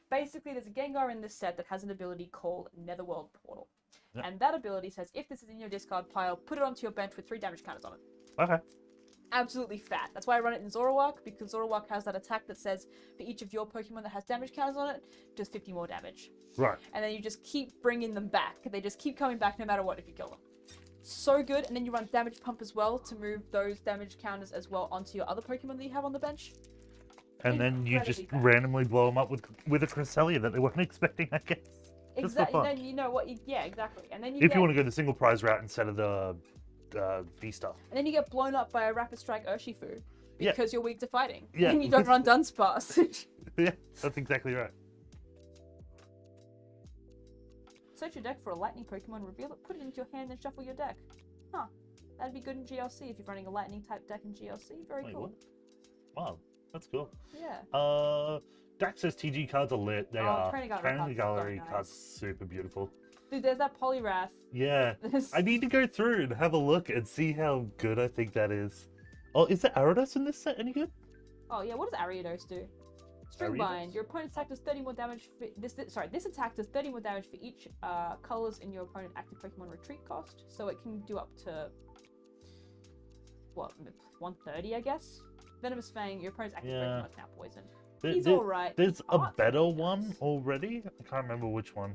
basically, there's a Gengar in this set that has an ability called Netherworld Portal. Yep. And that ability says, if this is in your discard pile, put it onto your bench with 3 damage counters on it.
Okay.
Absolutely fat. That's why I run it in Zoroark, because Zoroark has that attack that says, for each of your Pokemon that has damage counters on it, does 50 more damage.
Right.
And then you just keep bringing them back. They just keep coming back no matter what if you kill them. So good. And then you run Damage Pump as well to move those damage counters as well onto your other Pokemon that you have on the bench.
And then you just randomly blow them up with a Cresselia that they weren't expecting, I guess.
Exactly. Then you know what? Yeah, exactly. And then
if you want to go the single prize route instead of the B stuff.
And then you get blown up by a Rapid Strike Urshifu because you're weak to fighting.
Yeah.
And you don't run Dunsparce.
Yeah, that's exactly right.
Search your deck for a lightning Pokemon, reveal it, put it into your hand, and shuffle your deck. Huh. That'd be good in GLC if you're running a lightning type deck in GLC. Very cool.
What? Wow, that's cool.
Yeah.
Dax's TG cards are lit. They are.
Training
Gallery
so
cards
nice.
super beautiful.
Dude, there's that Poliwrath.
Yeah. I need to go through and have a look and see how good I think that is. Oh, is the Ariados in this set any good?
Oh yeah, what does Ariados do? String Bind. Your opponent's attack does 30 more damage for this attack does 30 more damage for each colors in your opponent's active Pokemon retreat cost. So it can do up to what, 130, I guess. Venomous Fang. Your opponent's active Pokemon is now poisoned. He's alright.
There's a better one already. I can't remember which one.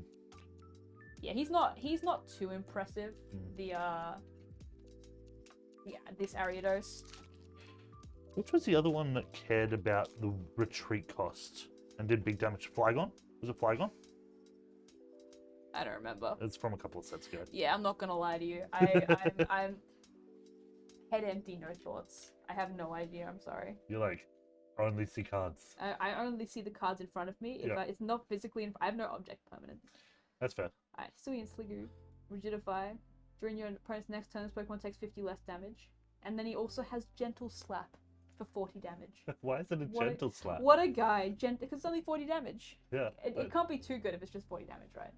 Yeah, he's not too impressive. This Ariados.
Which was the other one that cared about the retreat cost and did big damage? Flygon? Was it Flygon?
I don't remember.
It's from a couple of sets ago.
Yeah, I'm not gonna lie to you. I'm head empty, no thoughts. I have no idea. I'm sorry.
You're like, only see cards.
I only see the cards in front of me. If it's not physically I have no object permanence.
That's fair.
Alright, Hisuian Sliggoo, Rigidify. During your opponent's next turn, this Pokemon takes 50 less damage. And then he also has Gentle Slap for 40 damage.
Why is it a gentle slap?
What a guy. Because it's only 40 damage.
Yeah.
It can't be too good if it's just 40 damage, right?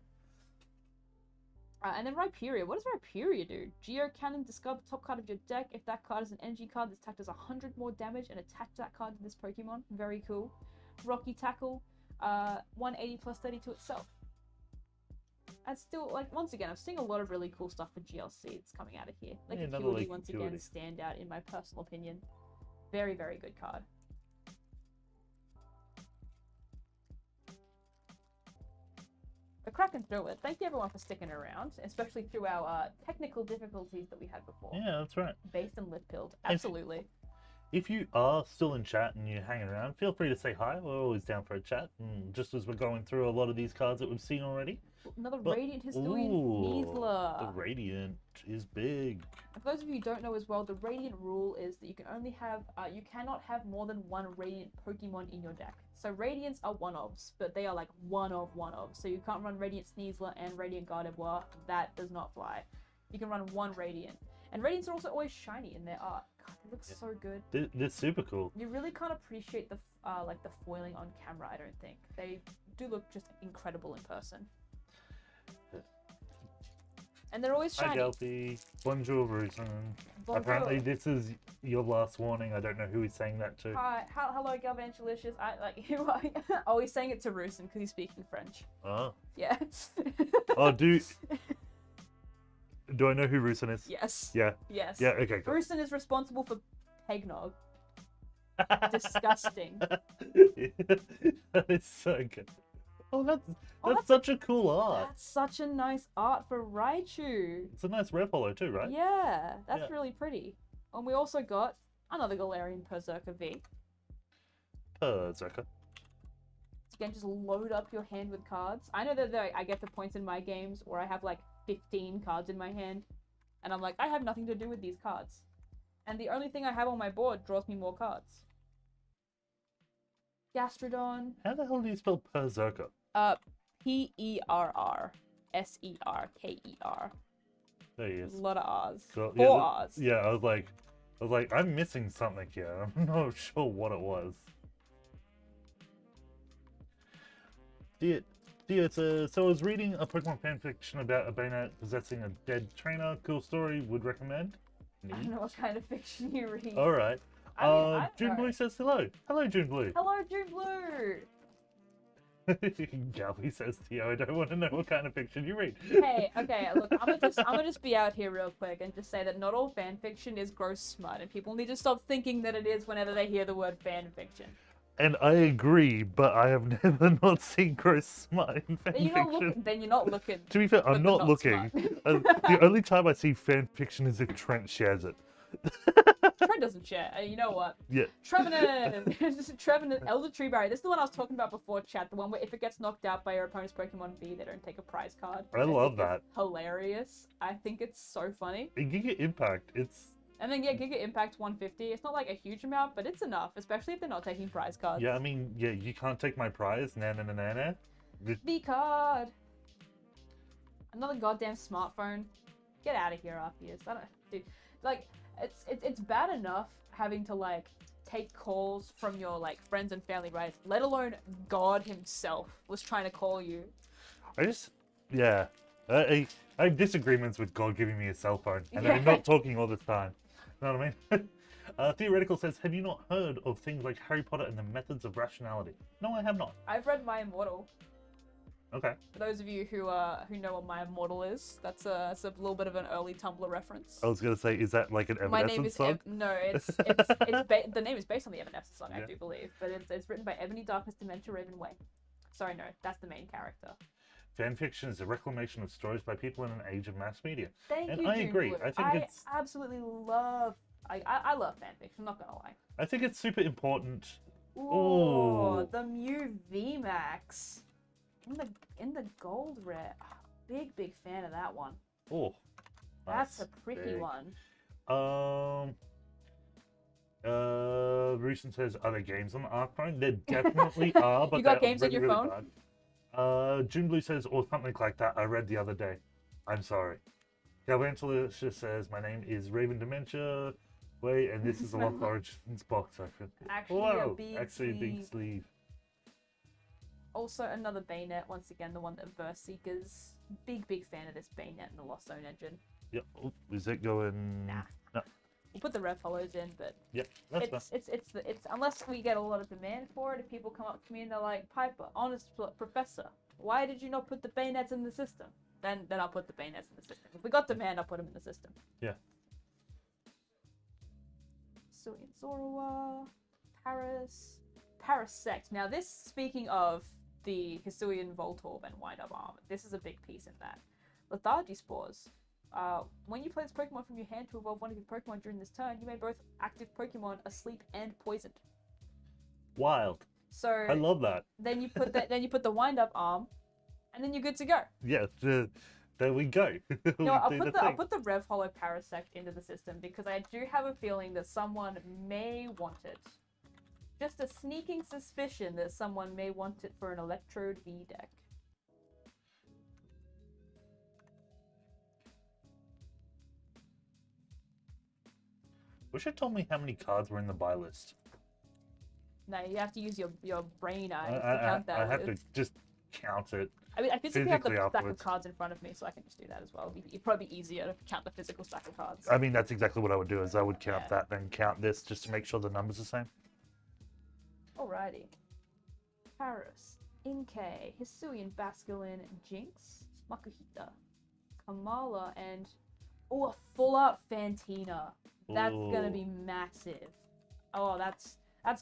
And then Rhyperior. What does Rhyperior do? Geo Cannon, discard the top card of your deck. If that card is an energy card, this attack does 100 more damage and attach that card to this Pokemon. Very cool. Rocky Tackle, 180 plus 30 to itself. And still, like, once again, I'm seeing a lot of really cool stuff for GLC that's coming out of here. Like Acuity, once again, stand out in my personal opinion. Very, very good card. But cracking through it. Thank you everyone for sticking around, especially through our technical difficulties that we had before.
Yeah, that's right.
Based and lip pilled. Absolutely.
If you are still in chat and you're hanging around, feel free to say hi. We're always down for a chat. And just as we're going through a lot of these cards that we've seen already.
Another Radiant Hisuian Sneasler.
The Radiant is big.
And for those of you who don't know as well, the Radiant rule is that you can only have, you cannot have more than one Radiant Pokemon in your deck. So Radiants are one-ofs, but they are like one-of. So you can't run Radiant Sneasler and Radiant Gardevoir. That does not fly. You can run one Radiant. And Radiants are also always shiny in their art. God, they look so good.
They're super cool.
You really can't appreciate the like the foiling on camera, I don't think. They do look just incredible in person. And they're always shiny.
Hi, Delphi. Bonjour, Rusen. Apparently, this is your last warning. I don't know who he's saying that to.
Hi, hello, Galvanchalicious. Oh, he's saying it to Rusen because he's speaking French.
Oh.
Yeah.
Oh, do I know who Rusen is?
Yes.
Yeah.
Yes.
Yeah, okay, cool.
Rusen is responsible for Pegnog. Disgusting.
That is so good. Oh, that's such a cool art.
That's such a nice art for Raichu.
It's a nice rare follow too, right?
Yeah, that's really pretty. And we also got another Galarian Berserker V.
Berserker.
Again, just load up your hand with cards. I know that I get the points in my games where I have like 15 cards in my hand. And I'm like, I have nothing to do with these cards. And the only thing I have on my board draws me more cards. Gastrodon.
How the hell do you spell Berserker?
Perrserker.
There he is.
A lot of R's.
So,
Four R's.
Yeah, I was like, I'm missing something here. I'm not sure what it was. So I was reading a Pokemon fanfiction about a Banette possessing a dead trainer. Cool story. Would recommend.
I don't know what kind of fiction you read.
All right. June Blue says hello. Hello, June Blue.
Hello, June Blue.
Galby says to you, I don't want to know what kind of fiction you read.
Hey, okay, look, I'm gonna just be out here real quick and just say that not all fan fiction is gross smut, and people need to stop thinking that it is whenever they hear the word fan fiction.
And I agree, but I have never not seen gross smut in fan fiction.
Then you're not looking.
To be fair, I'm not looking. The only time I see fan fiction is if Trent shares it.
Trent doesn't share. You know what?
Yeah.
Trevenant! Trevenant, Elder Tree Barrier. This is the one I was talking about before, chat. The one where if it gets knocked out by your opponent's Pokemon V, they don't take a prize card.
I love that.
Hilarious. I think it's so funny.
In Giga Impact, it's...
And then, yeah, Giga Impact 150. It's not like a huge amount, but it's enough, especially if they're not taking prize cards.
Yeah, I mean, yeah, you can't take my prize. Na.
V card! Another goddamn smartphone. Get out of here, Arceus. I don't... Dude, like... It's bad enough having to like take calls from your like friends and family, right? Let alone God himself was trying to call you.
I have disagreements with God giving me a cell phone and then not talking all this time. You know what I mean? Theoretical says, have you not heard of things like Harry Potter and the Methods of Rationality? No, I have not.
I've read My Immortal.
Okay.
For those of you who know what My Immortal is, that's a little bit of an early Tumblr reference.
I was gonna say, is that like an Evanescence
My name is
song?
No, the name is based on the Evanescence song, I do believe, but it's written by Ebony Darkness Dementia Raven Way. Sorry, no, that's the main character.
Fanfiction is a reclamation of stories by people in an age of mass media.
Thank you,
I agree.
June.
I think it's...
absolutely love... I love fanfiction, I'm not gonna lie.
I think it's super important.
Ooh, the Mew VMAX. In the gold rare. Oh, big fan of that one.
Oh.
That's a pretty one.
Rusen says, are there games on the Arc phone? There definitely are, but
you got
they're
games
really,
on your
really
phone?
bad. June Blue says, or something like that. I read the other day. I'm sorry. Galvantula says, my name is Raven Dementia. Wait, and this is the Lost Origins box. Actually, a big sleeve.
Also, another Bayonet, once again, the one that Verse Seekers. Big fan of this Bayonet and the Lost Zone engine.
Yep. Oh, is it going?
Nah.
No.
We'll put the Rev Hollows in, but
yep,
it's unless we get a lot of demand for it, if people come up to me and they're like, Piper, honest professor, why did you not put the Bayonets in the system? Then I'll put the Bayonets in the system. If we got demand, I'll put them in the system.
Yeah.
Hisuian Zorua, Parasect. Now this, speaking of the Hisuian Voltorb and Wind-Up Armor, this is a big piece in that. Lethargy Spores. When you play this Pokemon from your hand to evolve one of your Pokemon during this turn, you may both active Pokemon asleep and poisoned.
Wild.
So
I love that.
Then you put the Wind-Up Arm, and then you're good to go.
Yeah, there we go.
No, I'll put the Rev Hollow Parasect into the system because I do have a feeling that someone may want it. Just a sneaking suspicion that someone may want it for an Electrode V deck.
Wish it told me how many cards were in the buy list.
No, you have to use your brain eyes to count that.
I have to just count it.
I mean, I physically have the stack
afterwards.
of cards in front of me, so I can just do that as well. It'd probably be easier to count the physical stack of cards.
I mean, that's exactly what I would do, is I would count that, then count this, just to make sure the numbers are the same.
Alrighty. Paris, Inkay, Hisuian Basculin, Jinx, Makuhita, Kamala, and... Oh, a full-out Fantina. That's gonna be massive. Oh, that's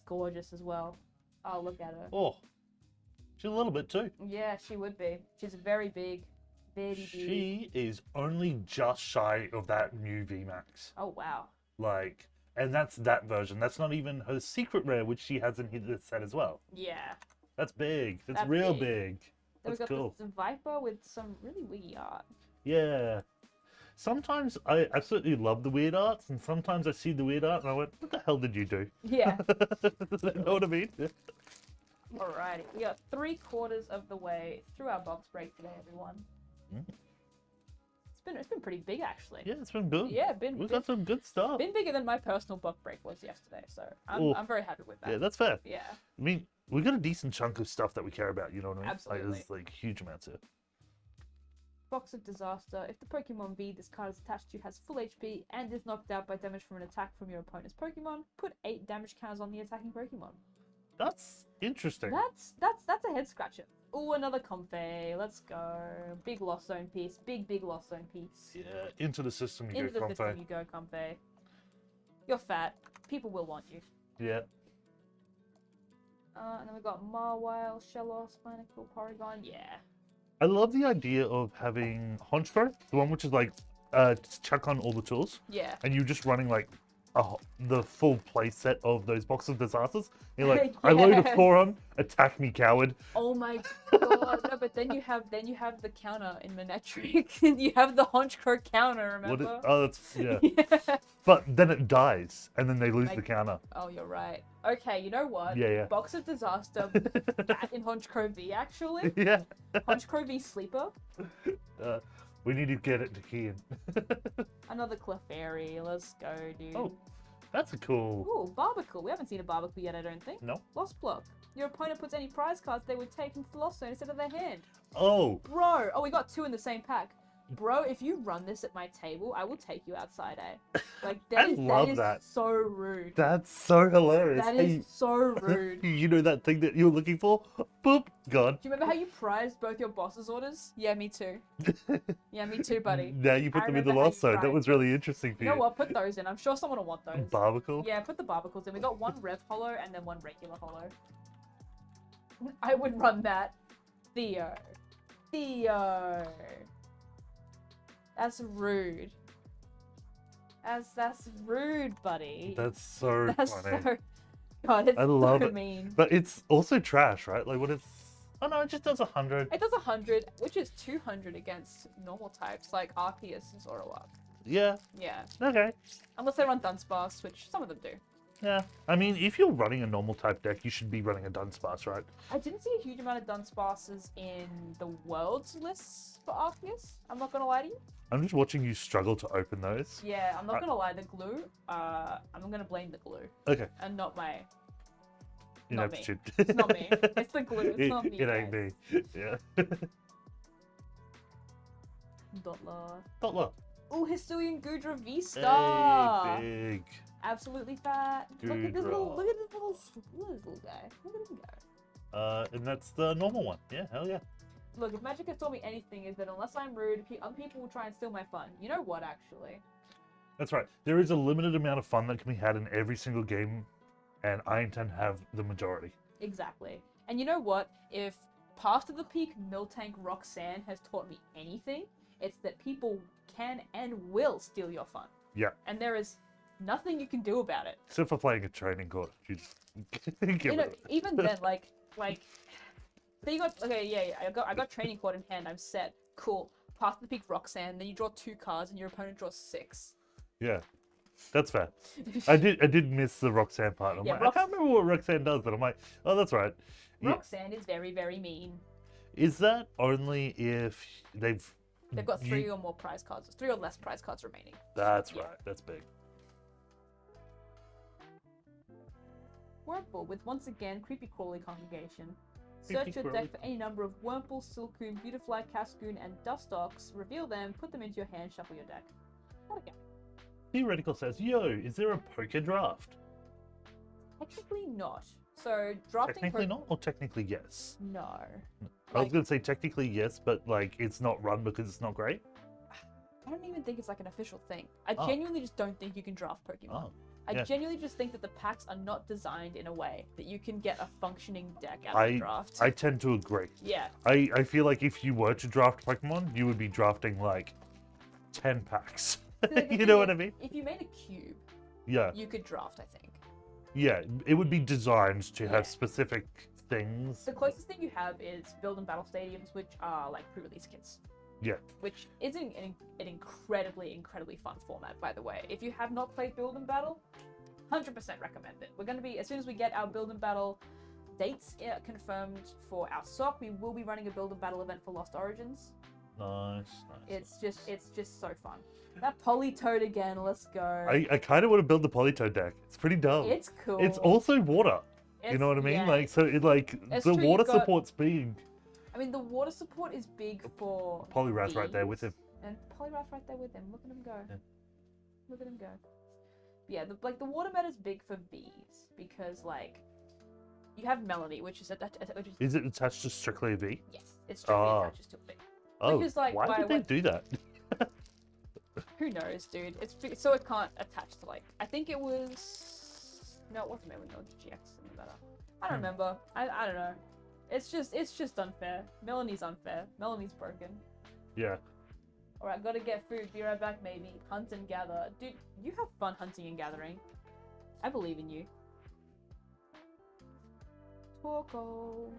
gorgeous as well. Oh, look at her.
Oh, she's a little bit too.
Yeah, she would be. She's very big. Very big.
She is only just shy of that new VMAX.
Oh, wow.
Like, and that's that version. That's not even her secret rare, which she has in this set as well.
Yeah.
That's big. That's real big.
Then
That's
we've
cool.
got this Viper with some really wiggy art.
Yeah. Sometimes I absolutely love the weird arts, and sometimes I see the weird art and I went, what the hell did you do?
Yeah.
You know what I mean?
Alrighty, we got 3/4 of the way through our box break today, everyone. It's been pretty big, actually.
Yeah, it's been good.
Yeah,
We've got some good stuff.
Been bigger than my personal box break was yesterday, so I'm very happy with that.
Yeah, that's fair.
Yeah.
I mean, we got a decent chunk of stuff that we care about, you know what I mean?
Absolutely.
Like, there's like huge amounts here.
Box of Disaster. If the Pokemon V this card is attached to has full HP and is knocked out by damage from an attack from your opponent's Pokemon, put 8 damage counters on the attacking Pokemon.
That's interesting.
That's a head scratcher. Ooh, another Comfey. Let's go. Big Lost Zone piece. Big Lost Zone piece.
Yeah, into the system you
Into
go,
the
Comfey.
system you go, Comfey. You're fat. People will want you.
Yeah.
And then we've got Marwile, Shellos, Binacle, Porygon. Yeah.
I love the idea of having Honchkrow, the one which is like chuck on all the tools,
Yeah.
and you're just running like the full play set of those boxes of disasters. You're like,
Yeah.
I load a 4 on, attack me, coward.
Oh my god! No, but then you have the counter in Manectric. You have the Honchkrow counter. Remember?
Oh, that's yeah.
Yeah.
But then it dies, and then they lose
Like-
the counter.
Oh, you're right. Okay, you know what?
Yeah.
Box of Disaster, that in Honchkrow V actually.
Yeah.
Honchkrow V Sleeper.
We need to get it to Kian.
Another Clefairy. Let's go, dude.
Oh, that's a cool.
Ooh, Barbacle. We haven't seen a Barbacle yet, I don't think.
No.
Lost Block. Your opponent puts any prize cards they would take into the Lost Zone instead of their hand.
Oh.
Bro. Oh, we got 2 in the same pack. Bro, if you run this at my table, I will take you outside, eh? Like, that is so rude.
That's so hilarious.
That is so rude.
You know that thing that you were looking for? Boop, gone.
Do you remember how you prized both your boss's orders? Yeah, me too. Yeah, me too, buddy.
Now you put
I
them in the
remember how
Lost
you
Zone. That
prized
was really interesting for
You
you.
know what? Put those in. I'm sure someone will want those.
Barbacle?
Yeah, put the Barbacles in. We got 1 Rev Hollow and then 1 regular Hollow. I would run that. Theo. That's rude. That's rude, buddy.
That's so
That's
funny.
so... God, it's
I love
so
it.
mean.
But it's also trash, right? Like, what is... Oh, no, it just does 100.
It does 100, which is 200 against normal types like Arceus and Zoroark.
Yeah.
Yeah.
Okay.
Unless they run Dunsparce, which some of them do.
Yeah. I mean, if you're running a normal type deck, you should be running a Dunsparce, right?
I didn't see a huge amount of Dunsparces in the Worlds lists for Arceus. I'm not gonna lie to you.
I'm just watching you struggle to open those.
Yeah, I'm not gonna lie. The glue. I'm gonna blame the glue
Okay.
and not my.
Ineptitude.
It's not me. It's the glue. It's not me.
It ain't
guys.
me. Yeah.
Dottler.
Dottler.
Oh, Hisuian Gudra V-Star.
Hey, big.
Absolutely fat. Look at this
Gudra.
little. Look at this little guy. Look at him go.
And that's the normal one. Yeah, hell yeah.
Look, if Magic has taught me anything, is that unless I'm rude, other people will try and steal my fun. You know what, actually?
That's right. There is a limited amount of fun that can be had in every single game, and I intend to have the majority.
Exactly. And you know what? If Path to the Peak Miltank Roxanne has taught me anything, it's that people can and will steal your fun.
Yeah.
And there is nothing you can do about it.
Except for playing a training court. You just give
You know,
it.
even then, like, so you got, okay, yeah, I got training court in hand, I'm set, cool. Path to the Peak Roxanne, then you draw 2 cards and your opponent draws 6.
Yeah. That's fair. I did miss the Roxanne part. I'm
Yeah,
like, I can't remember what Roxanne does, but I'm like, oh, that's right. Yeah.
Roxanne is very, very mean.
Is that only if they've
Got 3 or more prize cards, 3 or less prize cards remaining.
That's
Yeah.
right. That's big.
Wurmple with once again Creepy Crawly Congregation.
Creepy
Search your
Crawly.
deck for any number of Wurmple, Silcoon, Beautifly, Cascoon, and Dustox. Reveal them, put them into your hand, shuffle your deck. Okay.
Theoretical says, yo, is there a poker draft?
Technically not. So drafting.
Technically not, or technically yes?
No.
I was going to say technically yes, but like it's not run because it's not great.
I don't even think it's like an official thing. I
Oh.
genuinely just don't think you can draft Pokemon.
Oh,
I
yeah.
genuinely just think that the packs are not designed in a way that you can get a functioning deck out of the draft.
I tend to agree.
Yeah.
I feel like if you were to draft Pokemon, you would be drafting like 10 packs. You know what I mean?
If you made a cube,
Yeah.
you could draft, I think.
Yeah, it would be designed to
Yeah.
have specific things.
The closest thing you have is Build and Battle Stadiums, which are like pre-release kits.
Yeah.
Which is an incredibly fun format, by the way. If you have not played Build and Battle, 100% recommend it. We're going to be, as soon as we get our Build and Battle dates confirmed for our SOC, we will be running a Build and Battle event for Lost Origins.
Nice.
It's just so fun. That Politoed again, let's go.
I kind of want to build the Politoed deck. It's pretty dumb.
It's cool.
It's also water. You know what I mean?
yeah.
Like, so it like
It's
the
true,
water
you've got-
support's big.
I mean, the water support is big for
Poliwrath right there with
these,
him.
and Poliwrath right there with him. Look at him go.
Yeah.
Look at him go. Yeah, the water meta's big for V's because like you have Melanie, which is
Is it attached to strictly a V?
yes, it's strictly
Ah.
attaches to a V.
Oh,
Which is like
why
by
did they
what-
do that?
Who knows, dude? So it can't attach to like. I think it was no, it wasn't Melanie. It was GX in the meta. I don't remember. I don't know. It's just unfair. Melanie's unfair. Melanie's broken.
Yeah.
Alright, gotta get food. Be right back, maybe. Hunt and gather. Dude, you have fun hunting and gathering. I believe in you. Torko.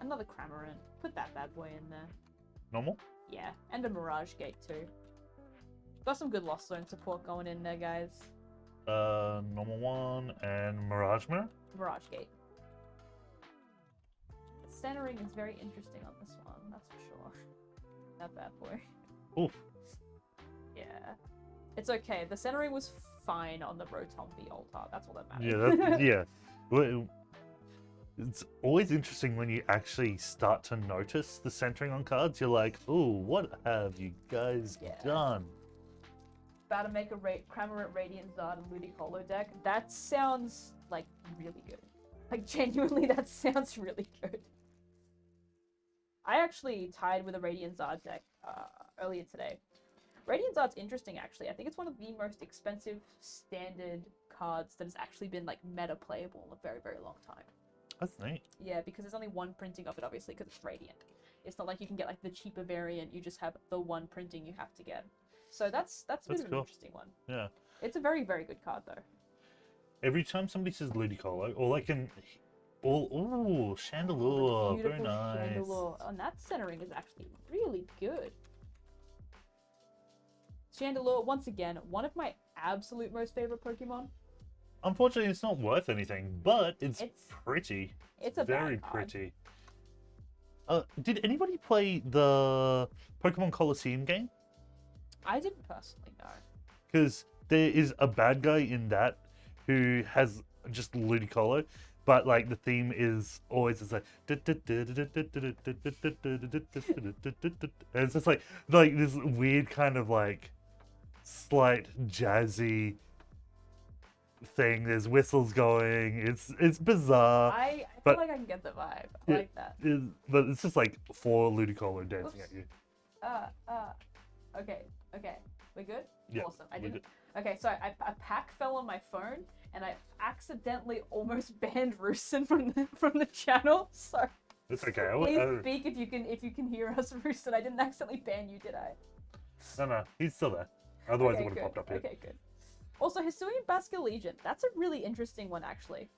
Another Cramorant. Put that bad boy in there.
Normal?
Yeah, and a Mirage Gate too. Got some good Lost Zone support going in there, guys.
Normal one and Mirage Mirror?
Mirage Gate. The centering is very interesting on this one, that's for sure. That bad boy.
Oof.
Yeah. It's okay. The centering was fine on the Rotom V Altar. That's all that matters.
Yeah, that's, yeah. Well, it's always interesting when you actually start to notice the centering on cards. You're like, ooh, what have you guys done?
About to make a Cramorant Radiant Zard and Ludicolo deck. That sounds like really good. Like genuinely, that sounds really good. I actually tied with a Radiant Zard deck earlier today. Radiant Zard's interesting actually. I think it's one of the most expensive standard cards that has actually been like meta playable in a very, very long time.
That's neat.
Yeah, because there's only one printing of it obviously because it's Radiant. It's not like you can get like the cheaper variant, you just have the one printing you have to get. So that's a bit of an interesting one.
Yeah.
It's a very, very good card though.
Every time somebody says Ludicolo, all I can... Ooh, Chandelure. Very nice.
Chandelure. And that centering is actually really good. Chandelure, once again, one of my absolute most favorite Pokemon.
Unfortunately, it's not worth anything, but it's pretty.
It's a
very
bad card.
pretty. Did anybody play the Pokemon Colosseum game?
I didn't personally know.
Because there is a bad guy in that who has just Ludicolo, but like the theme is always just like and it's just like this weird kind of like slight jazzy thing. There's whistles going. It's bizarre.
I feel like I can get the vibe. I like that.
But it's just like 4 Ludicolo dancing at you.
Okay. We're good?
Yeah,
Awesome. I didn't. Okay, so a pack fell on my phone and I accidentally almost banned Roosin from the channel. So
it's okay.
Please speak if you can hear us, Roosin. I didn't accidentally ban you, did I?
No, he's still there. Otherwise it would have popped up here.
Okay, good. Also, Hisuian Basculegion. That's a really interesting one, actually.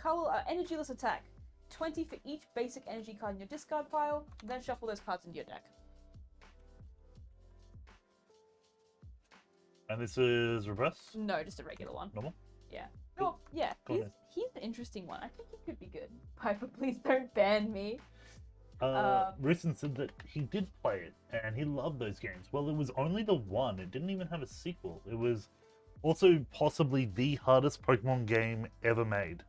Energyless attack. 20 for each basic energy card in your discard pile, then shuffle those cards into your deck.
And this is reverse?
No, just a regular one.
Normal?
Yeah. Oh, yeah. He's an interesting one. I think he could be good. Piper, please don't ban me.
Roosin said that he did play it, and he loved those games. Well, it was only the one. It didn't even have a sequel. It was also possibly the hardest Pokemon game ever made.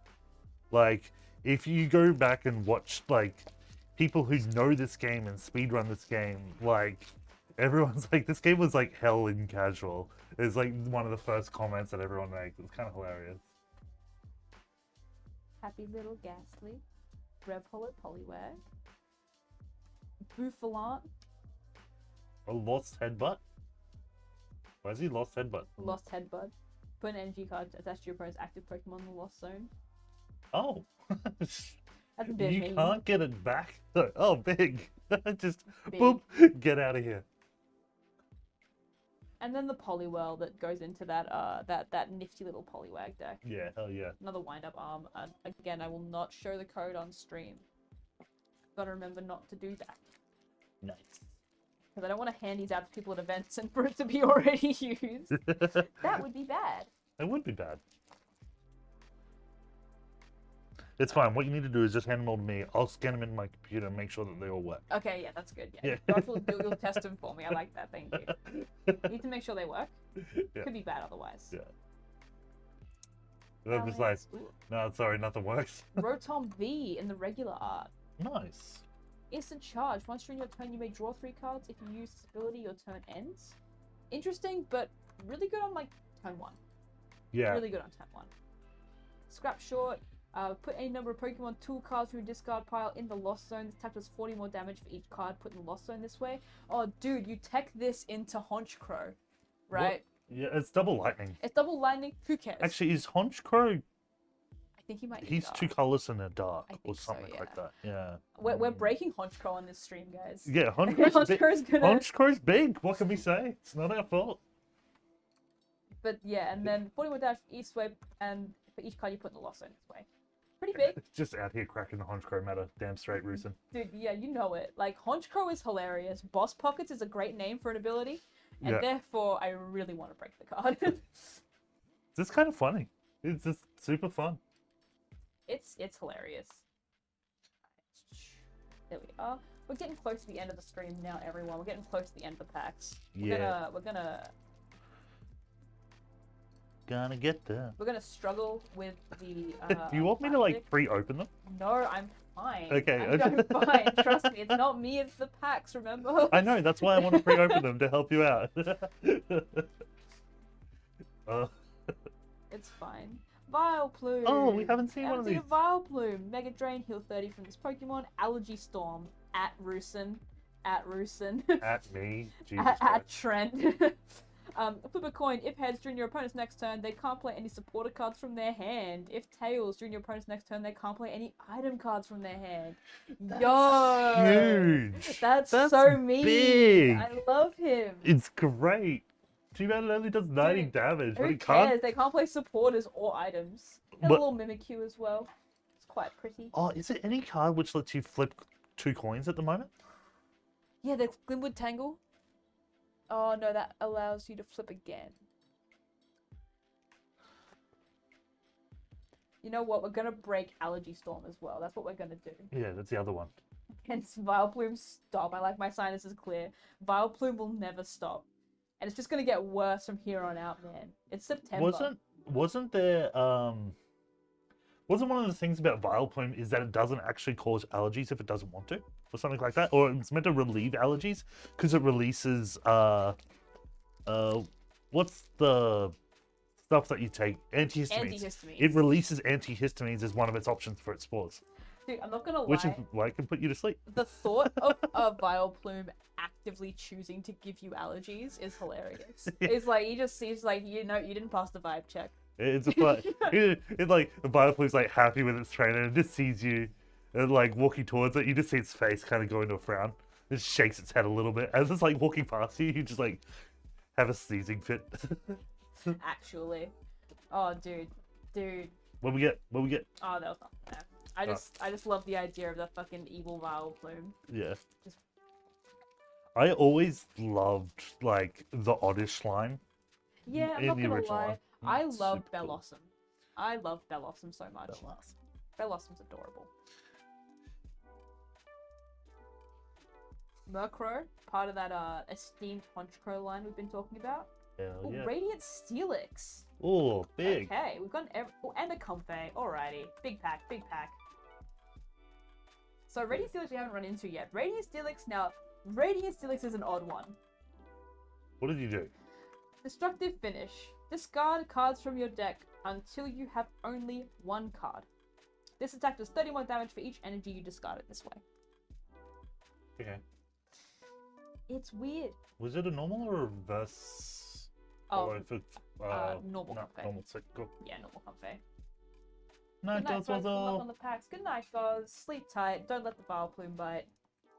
Like, if you go back and watch, like, people who know this game and speedrun this game, like, everyone's like, this game was like hell in casual. It's like one of the first comments that everyone makes. It's kind of hilarious.
Happy Little Ghastly. Revhollow Poliwag. Bouffalant.
A Lost Headbutt? Why is he Lost Headbutt?
Lost Headbutt. Put an energy card attached to your opponent's active Pokemon in the Lost Zone.
Oh.
That's a bit
You
mean.
can't get it back? Oh, big. Just
Big.
boop, get out of here.
And then the Poliwhirl that goes into that nifty little Poliwag deck.
Yeah, hell yeah.
Another wind-up arm. And again, I will not show the code on stream. Gotta remember not to do that.
Nice.
Because I don't want to hand these out to people at events and for it to be already used. That would be bad.
It would be bad. It's fine. What you need to do is just hand them all to me. I'll scan them in my computer and make sure that they all work.
Okay, yeah, that's good. Yeah.
Yeah.
You'll test them for me. I like that. Thank you. You need to make sure they work.
Yeah.
Could be bad otherwise.
Yeah. And I'm just like, no, sorry, nothing works.
Rotom V in the regular art.
Nice.
Instant charge. Once during your turn, you may draw 3 cards. If you use this ability, your turn ends. Interesting, but really good on like turn 1.
Yeah.
Really good on turn 1. Scrap short. Put any number of Pokemon tool cards from your discard pile in the Lost Zone. This type does 40 more damage for each card put in the Lost Zone this way. Oh, dude, you tech this into Honchkrow, right?
What? Yeah, it's double lightning.
It's double lightning. Who cares?
Actually, is Honchkrow
think he might be
He's
dark.
2 colors and a dark
I
or
think so,
something
yeah.
like that. Yeah.
We're breaking Honchkrow on this stream, guys.
Yeah, Honchkrow's
gonna...
Honchkrow's big. What can we say? It's not our fault.
But yeah, and then 41 dash east way, and for each card you put in the loss zone this way. Pretty big.
Just out here cracking the Honchkrow meta. Damn straight, Roosin.
Dude, yeah, you know it. Like, Honchkrow is hilarious. Boss Pockets is a great name for an ability, and therefore I really want to break the card.
It's just kind of funny. It's just super fun.
It's hilarious. There we are. We're getting close to the end of the stream now, everyone. We're getting close to the end of the packs. We're gonna struggle with the
Do you want me to like pre-open them?
No, I'm fine.
Okay.
I'm fine. Trust me, it's not me, it's the packs, remember?
I know, that's why I want to pre-open them, to help you out.
It's fine. Vileplume.
Oh, we haven't seen one of these.
Vileplume. Mega Drain, heal 30 from this Pokemon. Allergy Storm. At Roosin. At
me. Jesus
at Trent. Flip a coin. If heads during your opponent's next turn, they can't play any supporter cards from their hand. If tails during your opponent's next turn, they can't play any item cards from their hand.
That's huge.
That's so mean.
Big.
I love him.
It's great. Too bad it only does 90 damage.
Who
but it
cares?
can't...
They can't play supporters or items. And a little Mimikyu as well. It's quite pretty.
Oh, is it any card which lets you flip 2 coins at the moment?
Yeah, the Glimwood Tangle. Oh no, that allows you to flip again. You know what? We're gonna break Allergy Storm as well. That's what we're gonna do.
Yeah, that's the other one.
Hence, Vileplume stop. I like my sinuses clear. Vileplume will never stop. And it's just gonna get worse from here on out, man. It's September.
Wasn't there wasn't one of the things about Vileplume is that it doesn't actually cause allergies if it doesn't want to, or something like that, or it's meant to relieve allergies because it releases what's the stuff that you take? Antihistamines. It releases antihistamines as one of its options for its spores.
Dude, I'm not gonna lie.
Which is why it can put you to sleep.
The thought of a Vileplume actively choosing to give you allergies is hilarious. It's like he's like, you know, you didn't pass the vibe check.
It's like it's like the Vileplume's like happy with its trainer and it just sees you and like walking towards it. You just see its face kind of go into a frown. It shakes its head a little bit as it's like walking past you. You just like have a sneezing fit.
Actually, oh dude.
What we get?
Oh, that was not fair. I just love the idea of the fucking evil Vileplume.
Yeah. I always loved like the Oddish line.
Yeah, I'm not gonna lie. I love Bellossom. I love Bellossom so much. Bellossom's adorable. Murkrow, part of that esteemed Honchkrow line we've been talking about.
Hell yeah.
Radiant Steelix.
Oh, big.
Okay, we've got and a Comfey. Alrighty, big pack. So Radiant Steelix we haven't run into yet. Radiant Steelix is an odd one.
What did you do?
Destructive Finish. Discard cards from your deck until you have only 1 card. This attack does 31 damage for each energy you discarded this way.
Okay.
It's weird.
Was it a normal or a reverse?
Oh,
normal
Comfey.
Normal, so cool.
Yeah, normal Comfey.
Night,
Good night,
guys.
Good luck on the packs. Good night, guys. Sleep tight. Don't let the Vileplume bite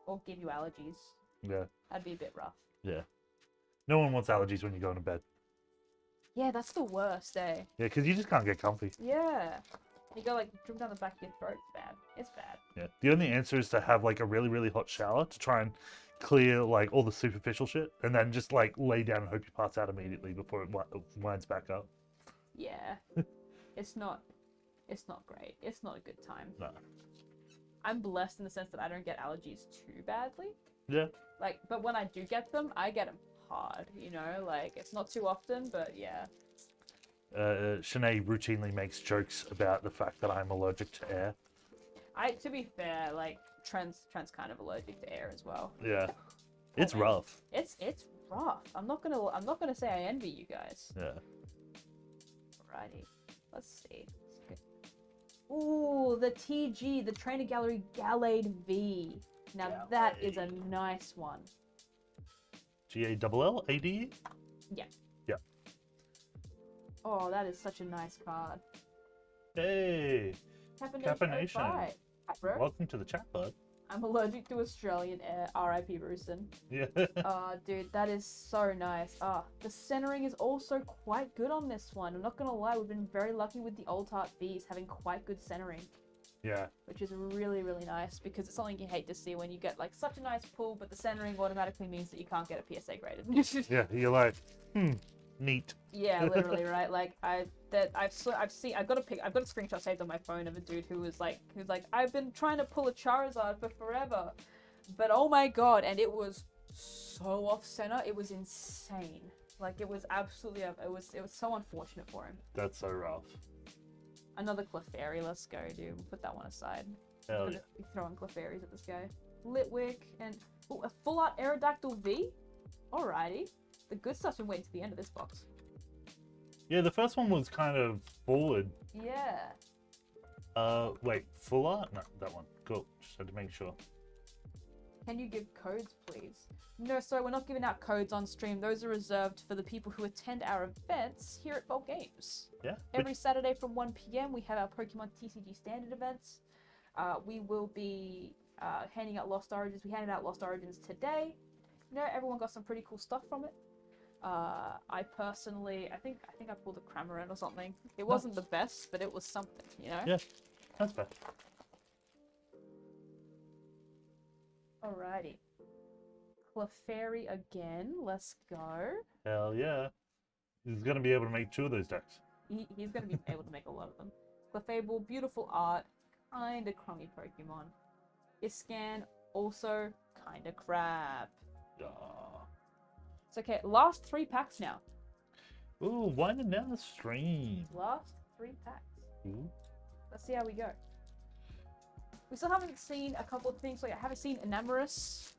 or give you allergies.
Yeah.
That'd be a bit rough.
Yeah. No one wants allergies when you go to bed.
Yeah, that's the worst, eh?
Yeah, because you just can't get comfy.
Yeah. You go like drip down the back of your throat. It's bad. It's bad.
Yeah. The only answer is to have like a really, really hot shower to try and clear like all the superficial shit, and then just like lay down and hope you pass out immediately before it winds back up.
Yeah. It's not great. It's not a good time.
No.
I'm blessed in the sense that I don't get allergies too badly.
Yeah.
Like, but when I do get them, I get them hard, you know? Like, it's not too often, but yeah.
Shanae routinely makes jokes about the fact that I'm allergic to air.
To be fair, like, Trent's kind of allergic to air as well.
Yeah. It's rough.
It's rough. I'm not gonna say I envy you guys.
Yeah.
Alrighty. Let's see. Ooh, the TG, the Trainer Gallery Gallade V. Now that is a nice one.
Gallade?
Yeah.
Yeah.
Oh, that is such a nice card.
Hey,
Caffeination
Caffeination.
05. Hi, bro.
Welcome to the chat, bud.
I'm allergic to Australian air. R.I.P. Roosin.
Yeah.
Oh, dude, that is so nice. The centering is also quite good on this one. I'm not gonna lie, we've been very lucky with the Old Heart Bs having quite good centering.
Yeah.
Which is really, really nice because it's something you hate to see when you get like such a nice pull, but the centering automatically means that you can't get a PSA graded.
Yeah, you're like, neat.
Yeah, literally, right? Like I've got a screenshot saved on my phone of a dude who's like, I've been trying to pull a Charizard for forever, but oh my god, and it was so off center, it was insane. Like it was absolutely, it was so unfortunate for him.
That's so rough.
Another Clefairy, let's go, dude. We'll put that one aside.
Hell yeah.
Be throwing Clefairies at this guy. Litwick and a full art Aerodactyl V. Alrighty. The good stuff's been waiting to the end of this box.
Yeah, the first one was kind of forward.
Yeah.
Wait, full art? No, that one. Cool. Just had to make sure.
Can you give codes, please? No, sorry, we're not giving out codes on stream. Those are reserved for the people who attend our events here at Bolt Games.
Yeah.
Every Saturday from 1 p.m. we have our Pokemon TCG standard events. We will be handing out Lost Origins. We handed out Lost Origins today. You know, everyone got some pretty cool stuff from it. I personally, I think I pulled a Cramorant or something. It wasn't the best, but it was something, you know?
Yeah, that's fair.
Alrighty. Clefairy again. Let's go.
Hell yeah. He's going to be able to make 2 of those decks.
He's going to be able to make a lot of them. Clefable, beautiful art. Kinda crummy Pokemon. Iscan, also kinda crap. It's okay. Last 3 packs now.
Ooh, winding down the stream.
Last 3 packs.
Ooh.
Let's see how we go. We still haven't seen a couple of things. Like I haven't seen Enamorous,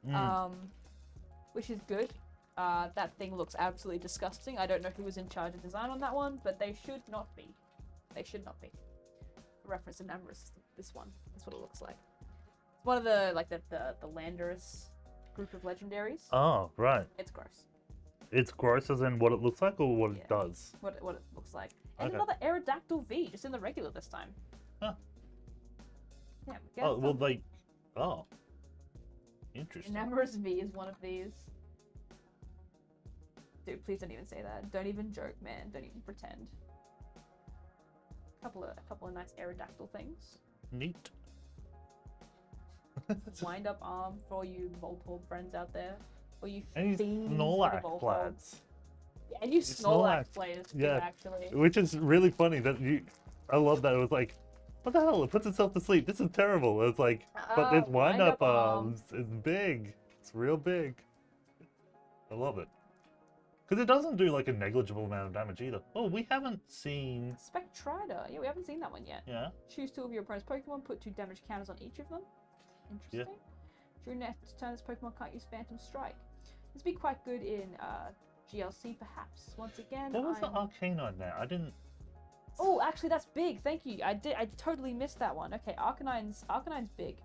which is good. That thing looks absolutely disgusting. I don't know who was in charge of design on that one, but they should not be. They should not be. Reference Enamorous, this one. That's what it looks like. It's one of the Landorus group of legendaries.
Oh, right.
It's gross.
It's gross as in what it looks like or what it does?
What it looks like. And
Okay.
another Aerodactyl V, just in the regular this time.
Huh.
Yeah.
Oh, well, like, oh. Interesting.
Enamorous V is one of these. Dude, please don't even say that. Don't even joke, man. Don't even pretend. A couple of nice Aerodactyl things.
Neat.
Wind up arm for all you Voltorb friends out there. Or you
And
fiends
Snorlax
for the Voltorb.
plaids.
Yeah, and you Snorlax players too,
Yeah.
actually.
Which is really funny that I love that. It was like, what the hell? It puts itself to sleep. This is terrible. It's like, but its wind up arms is big. It's real big. I love it. Because it doesn't do like a negligible amount of damage either. Oh, we haven't seen...
Spectrider. Yeah, we haven't seen that one yet.
Yeah.
Choose 2 of your opponent's Pokemon, put 2 damage counters on each of them. Interesting.
Yeah.
During next turn, this Pokemon can't use Phantom Strike. This would be quite good in GLC, perhaps. Once again,
What was the Arcanine there? I didn't...
Oh, actually, that's big. Thank you. I totally missed that one. Okay, Arcanine's big.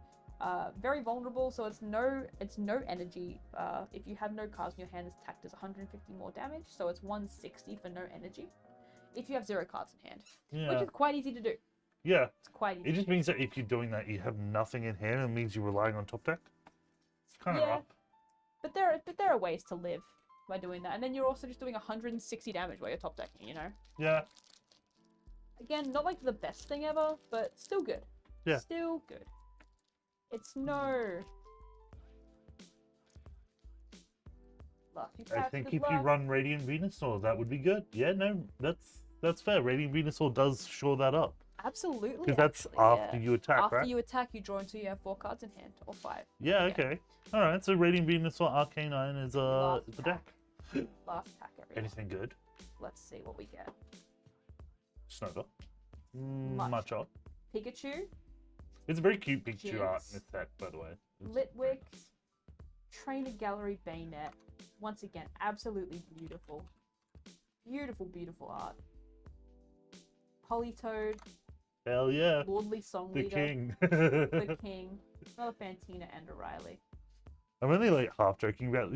Very vulnerable, so it's no energy. If you have no cards in your hand, this attack does 150 more damage, so it's 160 for no energy. If you have 0 cards in hand, which is quite easy to do.
Yeah.
It's quite easy.
It just means that if you're doing that, you have nothing in hand. It means you're relying on top deck. It's kind of rough.
But there are ways to live by doing that, and then you're also just doing 160 damage while you're top decking. You know.
Yeah.
Again, not like the best thing ever, but still good.
Yeah.
Still good. It's no.
I think if you run Radiant Venusaur, that would be good. Yeah, no, that's fair. Radiant Venusaur does shore that up.
Absolutely.
Because that's after you attack,
after
right?
After you attack, you draw until you have 4 cards in hand, or 5.
Yeah, okay. Alright, so Radiant Venusaur Arcanine is the deck.
Last pack, everyone.
Anything good?
Let's see what we get.
Snowball. Machop.
Pikachu.
It's a very cute Pikachu art in this set, by the way.
Litwick. Trainer Gallery Bayonet. Once again, absolutely beautiful. Beautiful, beautiful art. Politoed.
Hell yeah.
Lordly Song
The
Leader.
king.
The king. Another Fantina and a Riley.
I'm only like half joking about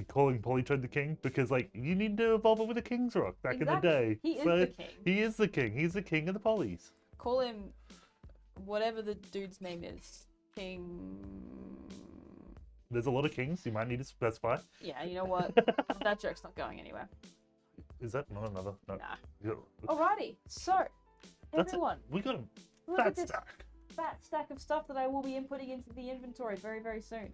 calling Politoed the king because like you need to evolve it with a King's Rock back in the day.
He is the king.
He is the king. He's the king of the Polys.
Call him whatever the dude's name is. King...
There's a lot of kings. You might need to specify.
Yeah, you know what? That joke's not going anywhere.
Is that not another? No.
Nah. Alrighty, so, everyone.
We got a
look
fat
at this
stack.
Fat stack of stuff that I will be inputting into the inventory very, very soon.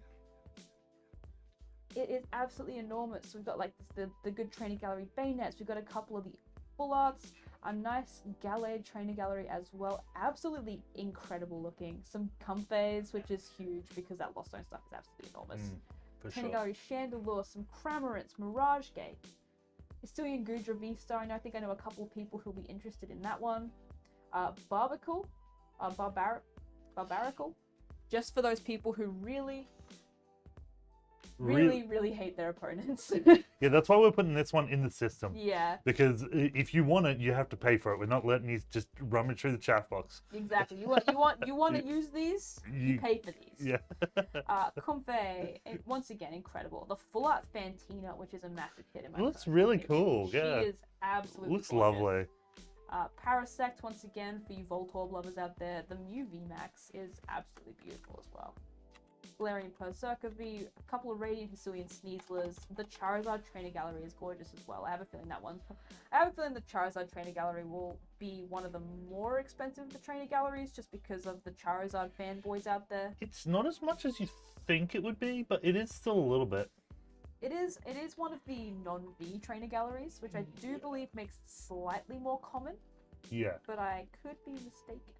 It is absolutely enormous. We've got like the good trainer gallery bayonets. We've got a couple of the full arts, a nice Gallade trainer gallery as well. Absolutely incredible looking. Some Comfeys, which is huge because that Lost Zone stuff is absolutely enormous. Trainer gallery Chandelure, some Cramorants, Mirage Gate, Histilian Gudra V-Star. I think I know a couple of people who'll be interested in that one. Barbarical, just for those people who really hate their opponents.
Yeah, that's why we're putting this one in the system.
Yeah.
Because if you want it, you have to pay for it. We're not letting you just rummage through the chat box.
Exactly. You want to use these? You pay for these.
Yeah.
Comfey, once again, incredible. The full art Fantina, which is a massive hit in my.
It looks really cool. Yeah.
She is absolutely.
Looks
gorgeous.
lovely.
Parasect, once again, for you Voltorb lovers out there, the Mew VMAX is absolutely beautiful as well. Galarian Berserker V, a couple of Radiant Hisuian Sneaslers. The Charizard Trainer Gallery is gorgeous as well. I have a feeling the Charizard Trainer Gallery will be one of the more expensive of the trainer galleries just because of the Charizard fanboys out there.
It's not as much as you think it would be, but it is still a little bit.
It is one of the non-V trainer galleries, which I do believe makes it slightly more common.
Yeah.
But I could be mistaken.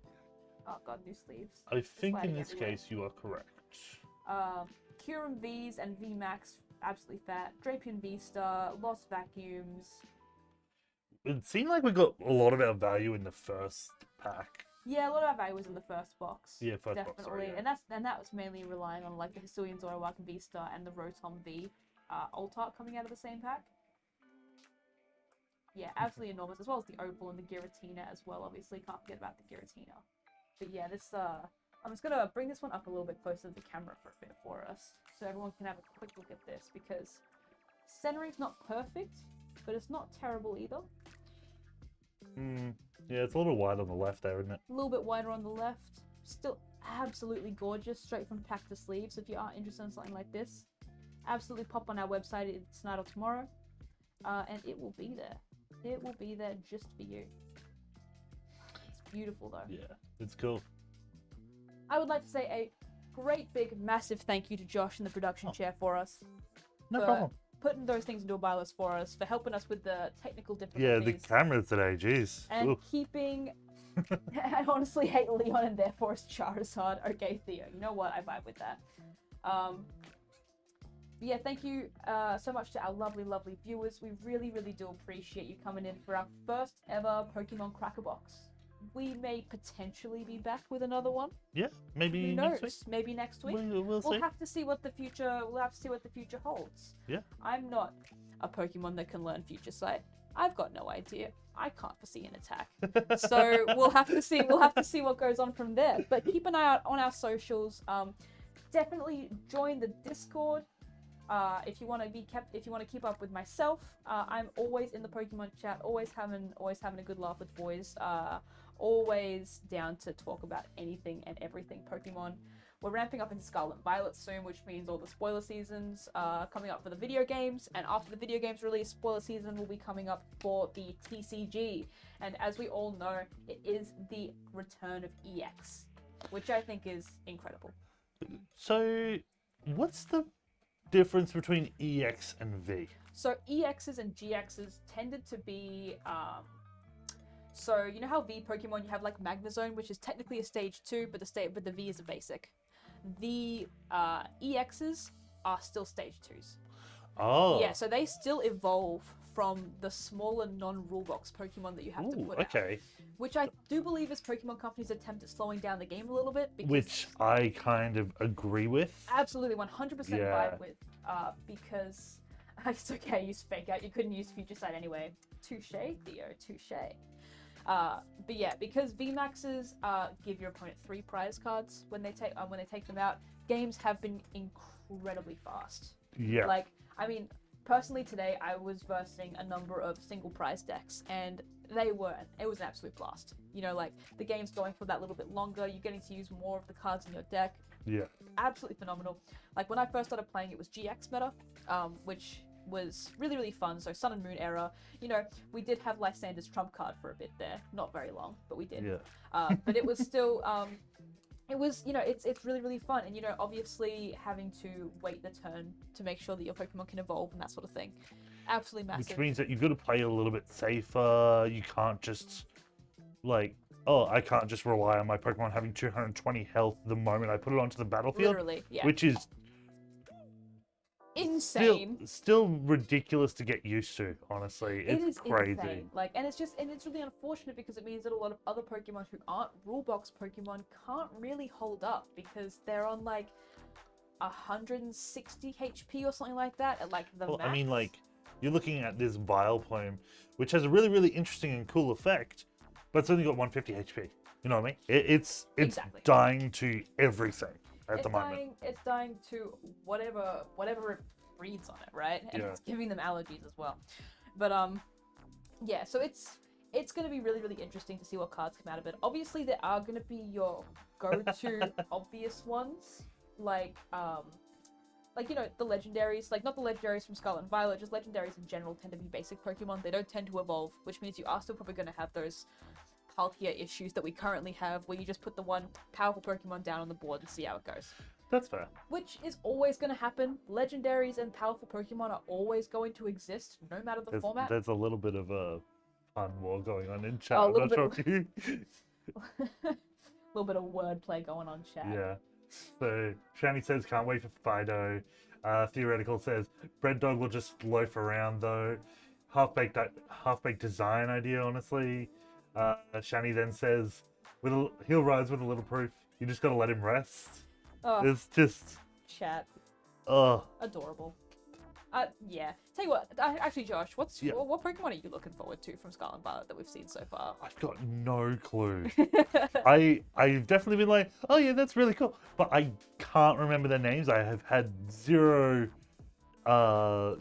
Oh god, new sleeves.
I think in this
everywhere.
case you are correct.
Kyurem Vs and VMAX, absolutely fat. Drapion V-Star, Lost Vacuums.
It seemed like we got a lot of our value in the first pack.
Yeah, a lot of our value was in the first box.
Yeah, first
definitely.
box, sorry, yeah.
And that was mainly relying on like the Hisuian Zoroark V-Star and the Rotom V Alt-Art coming out of the same pack. Yeah, absolutely enormous, as well as the Opal and the Giratina as well, obviously. Can't forget about the Giratina. But yeah, this, I'm just gonna bring this one up a little bit closer to the camera for a bit for us, so everyone can have a quick look at this, because centering's not perfect, but it's not terrible either.
Yeah, it's a little wide on the left there, isn't it?
A little bit wider on the left. Still absolutely gorgeous, straight from pack to sleeve, so if you are interested in something like this, absolutely pop on our website, it's tonight or tomorrow, and it will be there. It will be there just for you. It's beautiful though.
Yeah, it's cool.
I would like to say a great big massive thank you to Josh in the production chair for us.
No problem.
Putting those things into a buy list for us, for helping us with the technical difficulties.
Yeah, the camera today, jeez.
And keeping... I honestly hate Leon and therefore it's Charizard. Okay, Theo, you know what? I vibe with that. Yeah, thank you so much to our lovely, lovely viewers. We really, really do appreciate you coming in for our first ever Pokemon Cracker Box. We may potentially be back with another one.
Yeah, maybe
Who knows?
next week.
Maybe next week.
We'll see.
We'll have to see what the future. We'll have to see what the future holds.
Yeah.
I'm not a Pokemon that can learn Future Sight. I've got no idea. I can't foresee an attack. So we'll have to see. We'll have to see what goes on from there. But keep an eye out on our socials. Definitely join the Discord. If you want to keep up with myself, I'm always in the Pokemon chat, always having a good laugh with boys, always down to talk about anything and everything Pokemon. We're ramping up into Scarlet and Violet soon, which means all the spoiler seasons are coming up for the video games, and after the video games release, spoiler season will be coming up for the TCG. And as we all know, it is the return of EX, which I think is incredible.
So, what's the difference between EX and V?
So EXs and GXs tended to be, so you know how V Pokemon you have like Magnezone, which is technically a stage 2, but the V is a basic. The EXs are still stage 2s.
Oh.
Yeah, so they still evolve from the smaller non-rule box Pokemon that you have to put out. Which I do believe is Pokemon Company's attempt at slowing down the game a little bit.
Which I kind of agree with.
Absolutely, 100% vibe with. Because it's okay, use Fake Out. You couldn't use Future Sight anyway. Touche, Theo, touche. But yeah, because VMAXs give your opponent 3 prize cards when they take them out. Games have been incredibly fast.
Yeah.
Like, I mean, personally today, I was versing a number of single prize decks, and it was an absolute blast. You know, like, the game's going for that little bit longer, you're getting to use more of the cards in your deck.
Yeah.
Absolutely phenomenal. Like, when I first started playing, it was GX meta, which was really, really fun. So Sun and Moon era, you know, we did have Lysander's trump card for a bit there. Not very long, but we did.
Yeah.
But it was still, it was, you know, it's really, really fun. And, you know, obviously having to wait the turn to make sure that your Pokemon can evolve and that sort of thing. Absolutely massive.
Which means that you've got to play a little bit safer. You can't just, like, oh, I can't just rely on my Pokemon having 220 health the moment I put it onto the battlefield.
Literally, yeah.
Which is
insane.
Still ridiculous to get used to, honestly. It's crazy.
Insane. Like, and it's really unfortunate because it means that a lot of other Pokemon who aren't rule box Pokemon can't really hold up because they're on like 160 HP or something like that at like the max.
I mean, like, you're looking at this Vileplume, which has a really, really interesting and cool effect, but it's only got 150 HP. You know what I mean? It's
exactly.
dying to everything at the moment.
It's dying to whatever it breeds on it, right? And it's giving them allergies as well. But yeah, so it's going to be really, really interesting to see what cards come out of it. Obviously, there are going to be your go-to obvious ones, like you know, the legendaries, like not the legendaries from Scarlet and Violet, just legendaries in general tend to be basic Pokemon. They don't tend to evolve, which means you are still probably going to have those Palkia issues that we currently have, where you just put the one powerful Pokemon down on the board and see how it goes.
That's fair.
Which is always going to happen. Legendaries and powerful Pokemon are always going to exist, no matter the format.
There's a little bit of a fun war going on in chat.
Oh,
I'm not sure if you...
A little bit of wordplay going on, chat.
Yeah. So, Shani says, can't wait for Fido. Theoretical says, Bread Dog will just loaf around, though. Half-baked design idea, honestly. Shani then says, he'll rise with a little proof. You just gotta let him rest.
Oh,
it's just...
Chat.
Oh.
Adorable. Yeah. Tell you what, actually, Josh, what Pokemon are you looking forward to from Scarlet and Violet that we've seen so far?
I've got no clue. I've definitely been like, oh yeah, that's really cool. But I can't remember their names. I have had zero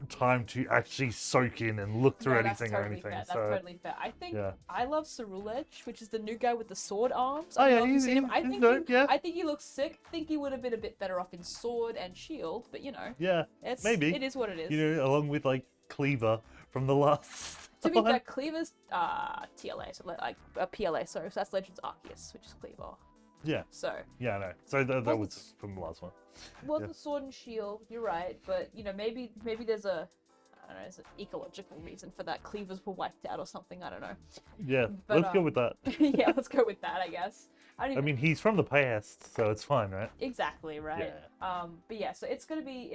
time to actually soak in and look through anything or anything.
Fair.
So,
that's totally fair. I think
yeah.
I love Cerulege, which is the new guy with the sword arms.
Oh yeah,
he's seen him. I think he looks sick. I think he would have been a bit better off in sword and shield, but you know.
Yeah, maybe.
It is what it is.
You know, along with like Cleaver from the last.
To be fair, Cleaver's TLA, so like a PLA, so that's Legends Arceus, which is Cleaver.
Yeah.
So.
Yeah, I know. So that was from the last one.
Wasn't Sword and Shield, you're right, but you know, maybe there's an ecological reason for that. Cleavers were wiped out or something, I don't know.
Yeah, but, let's go with that.
Yeah, let's go with that, I guess.
I mean, he's from the past, so it's fine, right?
Exactly, right?
Yeah.
But yeah, so it's gonna be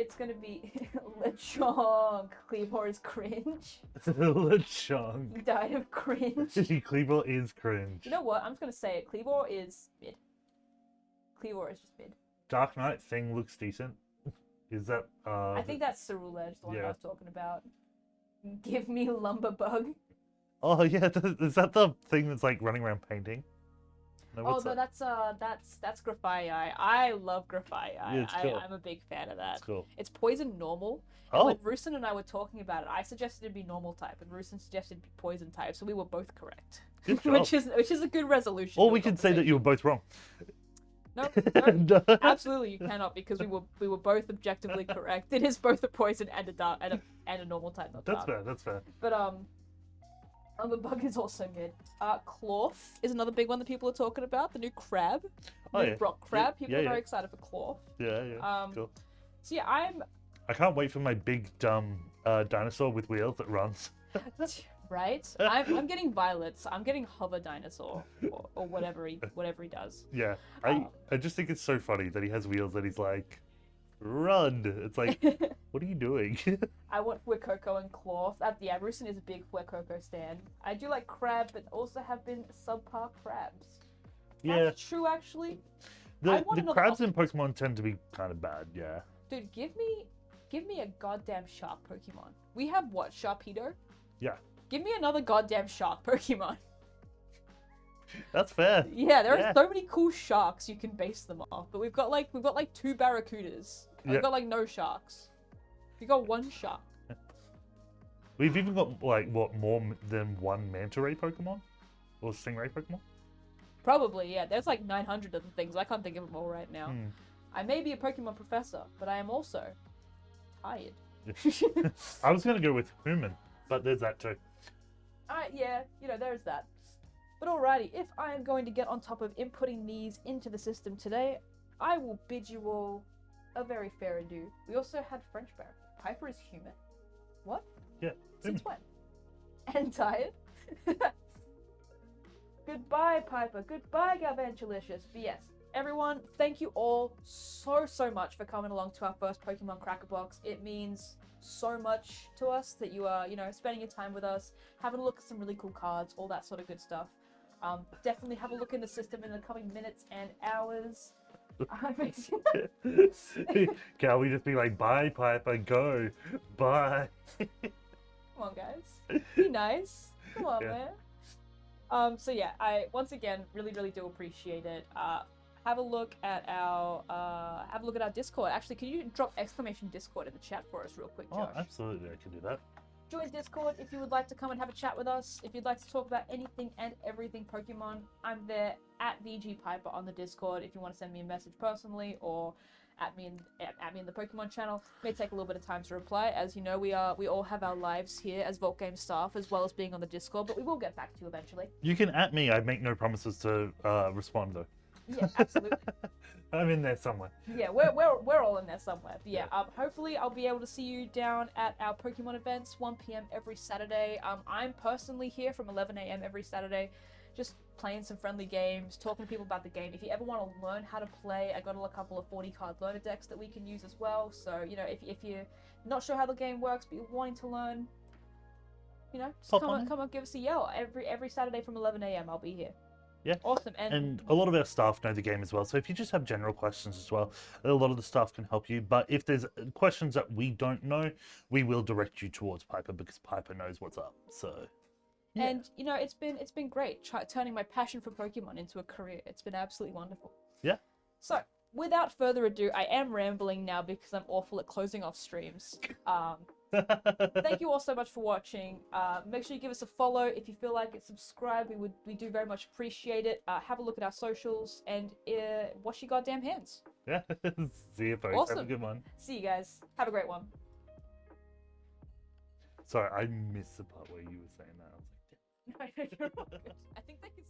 Lechonk. Cleavor is cringe.
Lechonk.
He died of cringe.
Cleavor is cringe.
You know what? I'm just gonna say it. Cleavor is mid. Cleavor is just mid.
Dark Knight thing looks decent. Is that
I think that's Cerulege, the one I was talking about. Give me Lumberbug.
Oh yeah, is that the thing that's like running around painting?
No, that's Grafai. I love Grafai.
Yeah, it's cool.
I'm a big fan of that.
It's cool.
It's poison normal. And when Rusin and I were talking about it, I suggested it'd be normal type, and Rusin suggested it'd be poison type, so we were both correct.
Good job.
which is a good resolution.
Or we could say that you were both wrong.
No, absolutely you cannot, because we were both objectively correct. It is both a poison and a dark and a normal type. Not
that's
dark.
That's fair.
But Lumberbug is also mid. Clorf is another big one that people are talking about. The new crab, Brock crab. People are very excited for Clorf.
Yeah. Cool.
So yeah,
I can't wait for my big dumb dinosaur with wheels that runs.
Right? I'm getting Violets. I'm getting Hover Dinosaur or whatever he does.
Yeah, I just think it's so funny that he has wheels and he's like, run. It's like, what are you doing?
I want Fuecoco and Cloth. Yeah, Rusin is a big Fuecoco stan. I do like Crab, but also have been subpar crabs.
Yeah.
That's true, actually.
The crabs in Pokemon tend to be kind of bad, yeah.
Dude, give me a goddamn shark Pokemon. We have what, Sharpedo?
Yeah.
Give me another goddamn shark Pokemon.
That's fair.
Yeah, there are so many cool sharks you can base them off, but we've got like 2 Barracudas. We've got like no sharks. We got 1 shark.
We've even got like what more than one manta ray Pokemon or stingray Pokemon.
Probably, yeah. There's like 900 of the things. I can't think of them all right now.
Hmm.
I may be a Pokemon professor, but I am also tired.
I was gonna go with human, but there's that too.
Yeah, there's that. But alrighty, if I am going to get on top of inputting these into the system today, I will bid you all a very fair adieu. We also had French Bear. Piper is human. What?
Yeah.
Since when? And tired? Goodbye, Piper. Goodbye, Garvantilicious. But yes, everyone, thank you all so much for coming along to our first Pokemon Cracker Box. It means so much to us that you are, spending your time with us, having a look at some really cool cards, all that sort of good stuff. Definitely have a look in the system in the coming minutes and hours.
Can we just be like, bye, Piper, go, bye.
Come on, guys. Be nice. Come on, man. So yeah, I once again really do appreciate it. Have a look at our Discord. Actually, can you drop exclamation Discord in the chat for us real quick, Josh?
Oh, absolutely, I can do that.
Join Discord if you would like to come and have a chat with us. If you'd like to talk about anything and everything Pokemon, I'm there at VG Piper on the Discord. If you want to send me a message personally or at me in the Pokemon channel, it may take a little bit of time to reply. As you know, we all have our lives here as Vault Game staff as well as being on the Discord, but we will get back to you eventually.
You can at me. I make no promises to respond though.
Yeah, absolutely.
I'm in there somewhere.
Yeah, we're all in there somewhere. But yeah, hopefully I'll be able to see you down at our Pokemon events, 1 p.m. every Saturday. I'm personally here from 11 a.m. every Saturday, just playing some friendly games, talking to people about the game. If you ever want to learn how to play, I got a couple of 40-card learner decks that we can use as well. So, if you're not sure how the game works, but you're wanting to learn, just come on, give us a yell. Every Saturday from 11 a.m. I'll be here.
Yeah.
Awesome.
And a lot of our staff know the game as well. So if you just have general questions as well, a lot of the staff can help you. But if there's questions that we don't know, we will direct you towards Piper because Piper knows what's up. So. Yeah.
And it's been great turning my passion for Pokemon into a career. It's been absolutely wonderful.
Yeah.
So without further ado, I am rambling now because I'm awful at closing off streams. Thank you all so much for watching. Make sure you give us a follow if you feel like it. Subscribe. We do very much appreciate it. Have a look at our socials and wash your goddamn hands.
Yeah. See you folks.
Awesome.
Have a good one.
See you guys. Have a great one.
Sorry, I missed the part where you were saying that. I was like,
No, you're all good. I think they can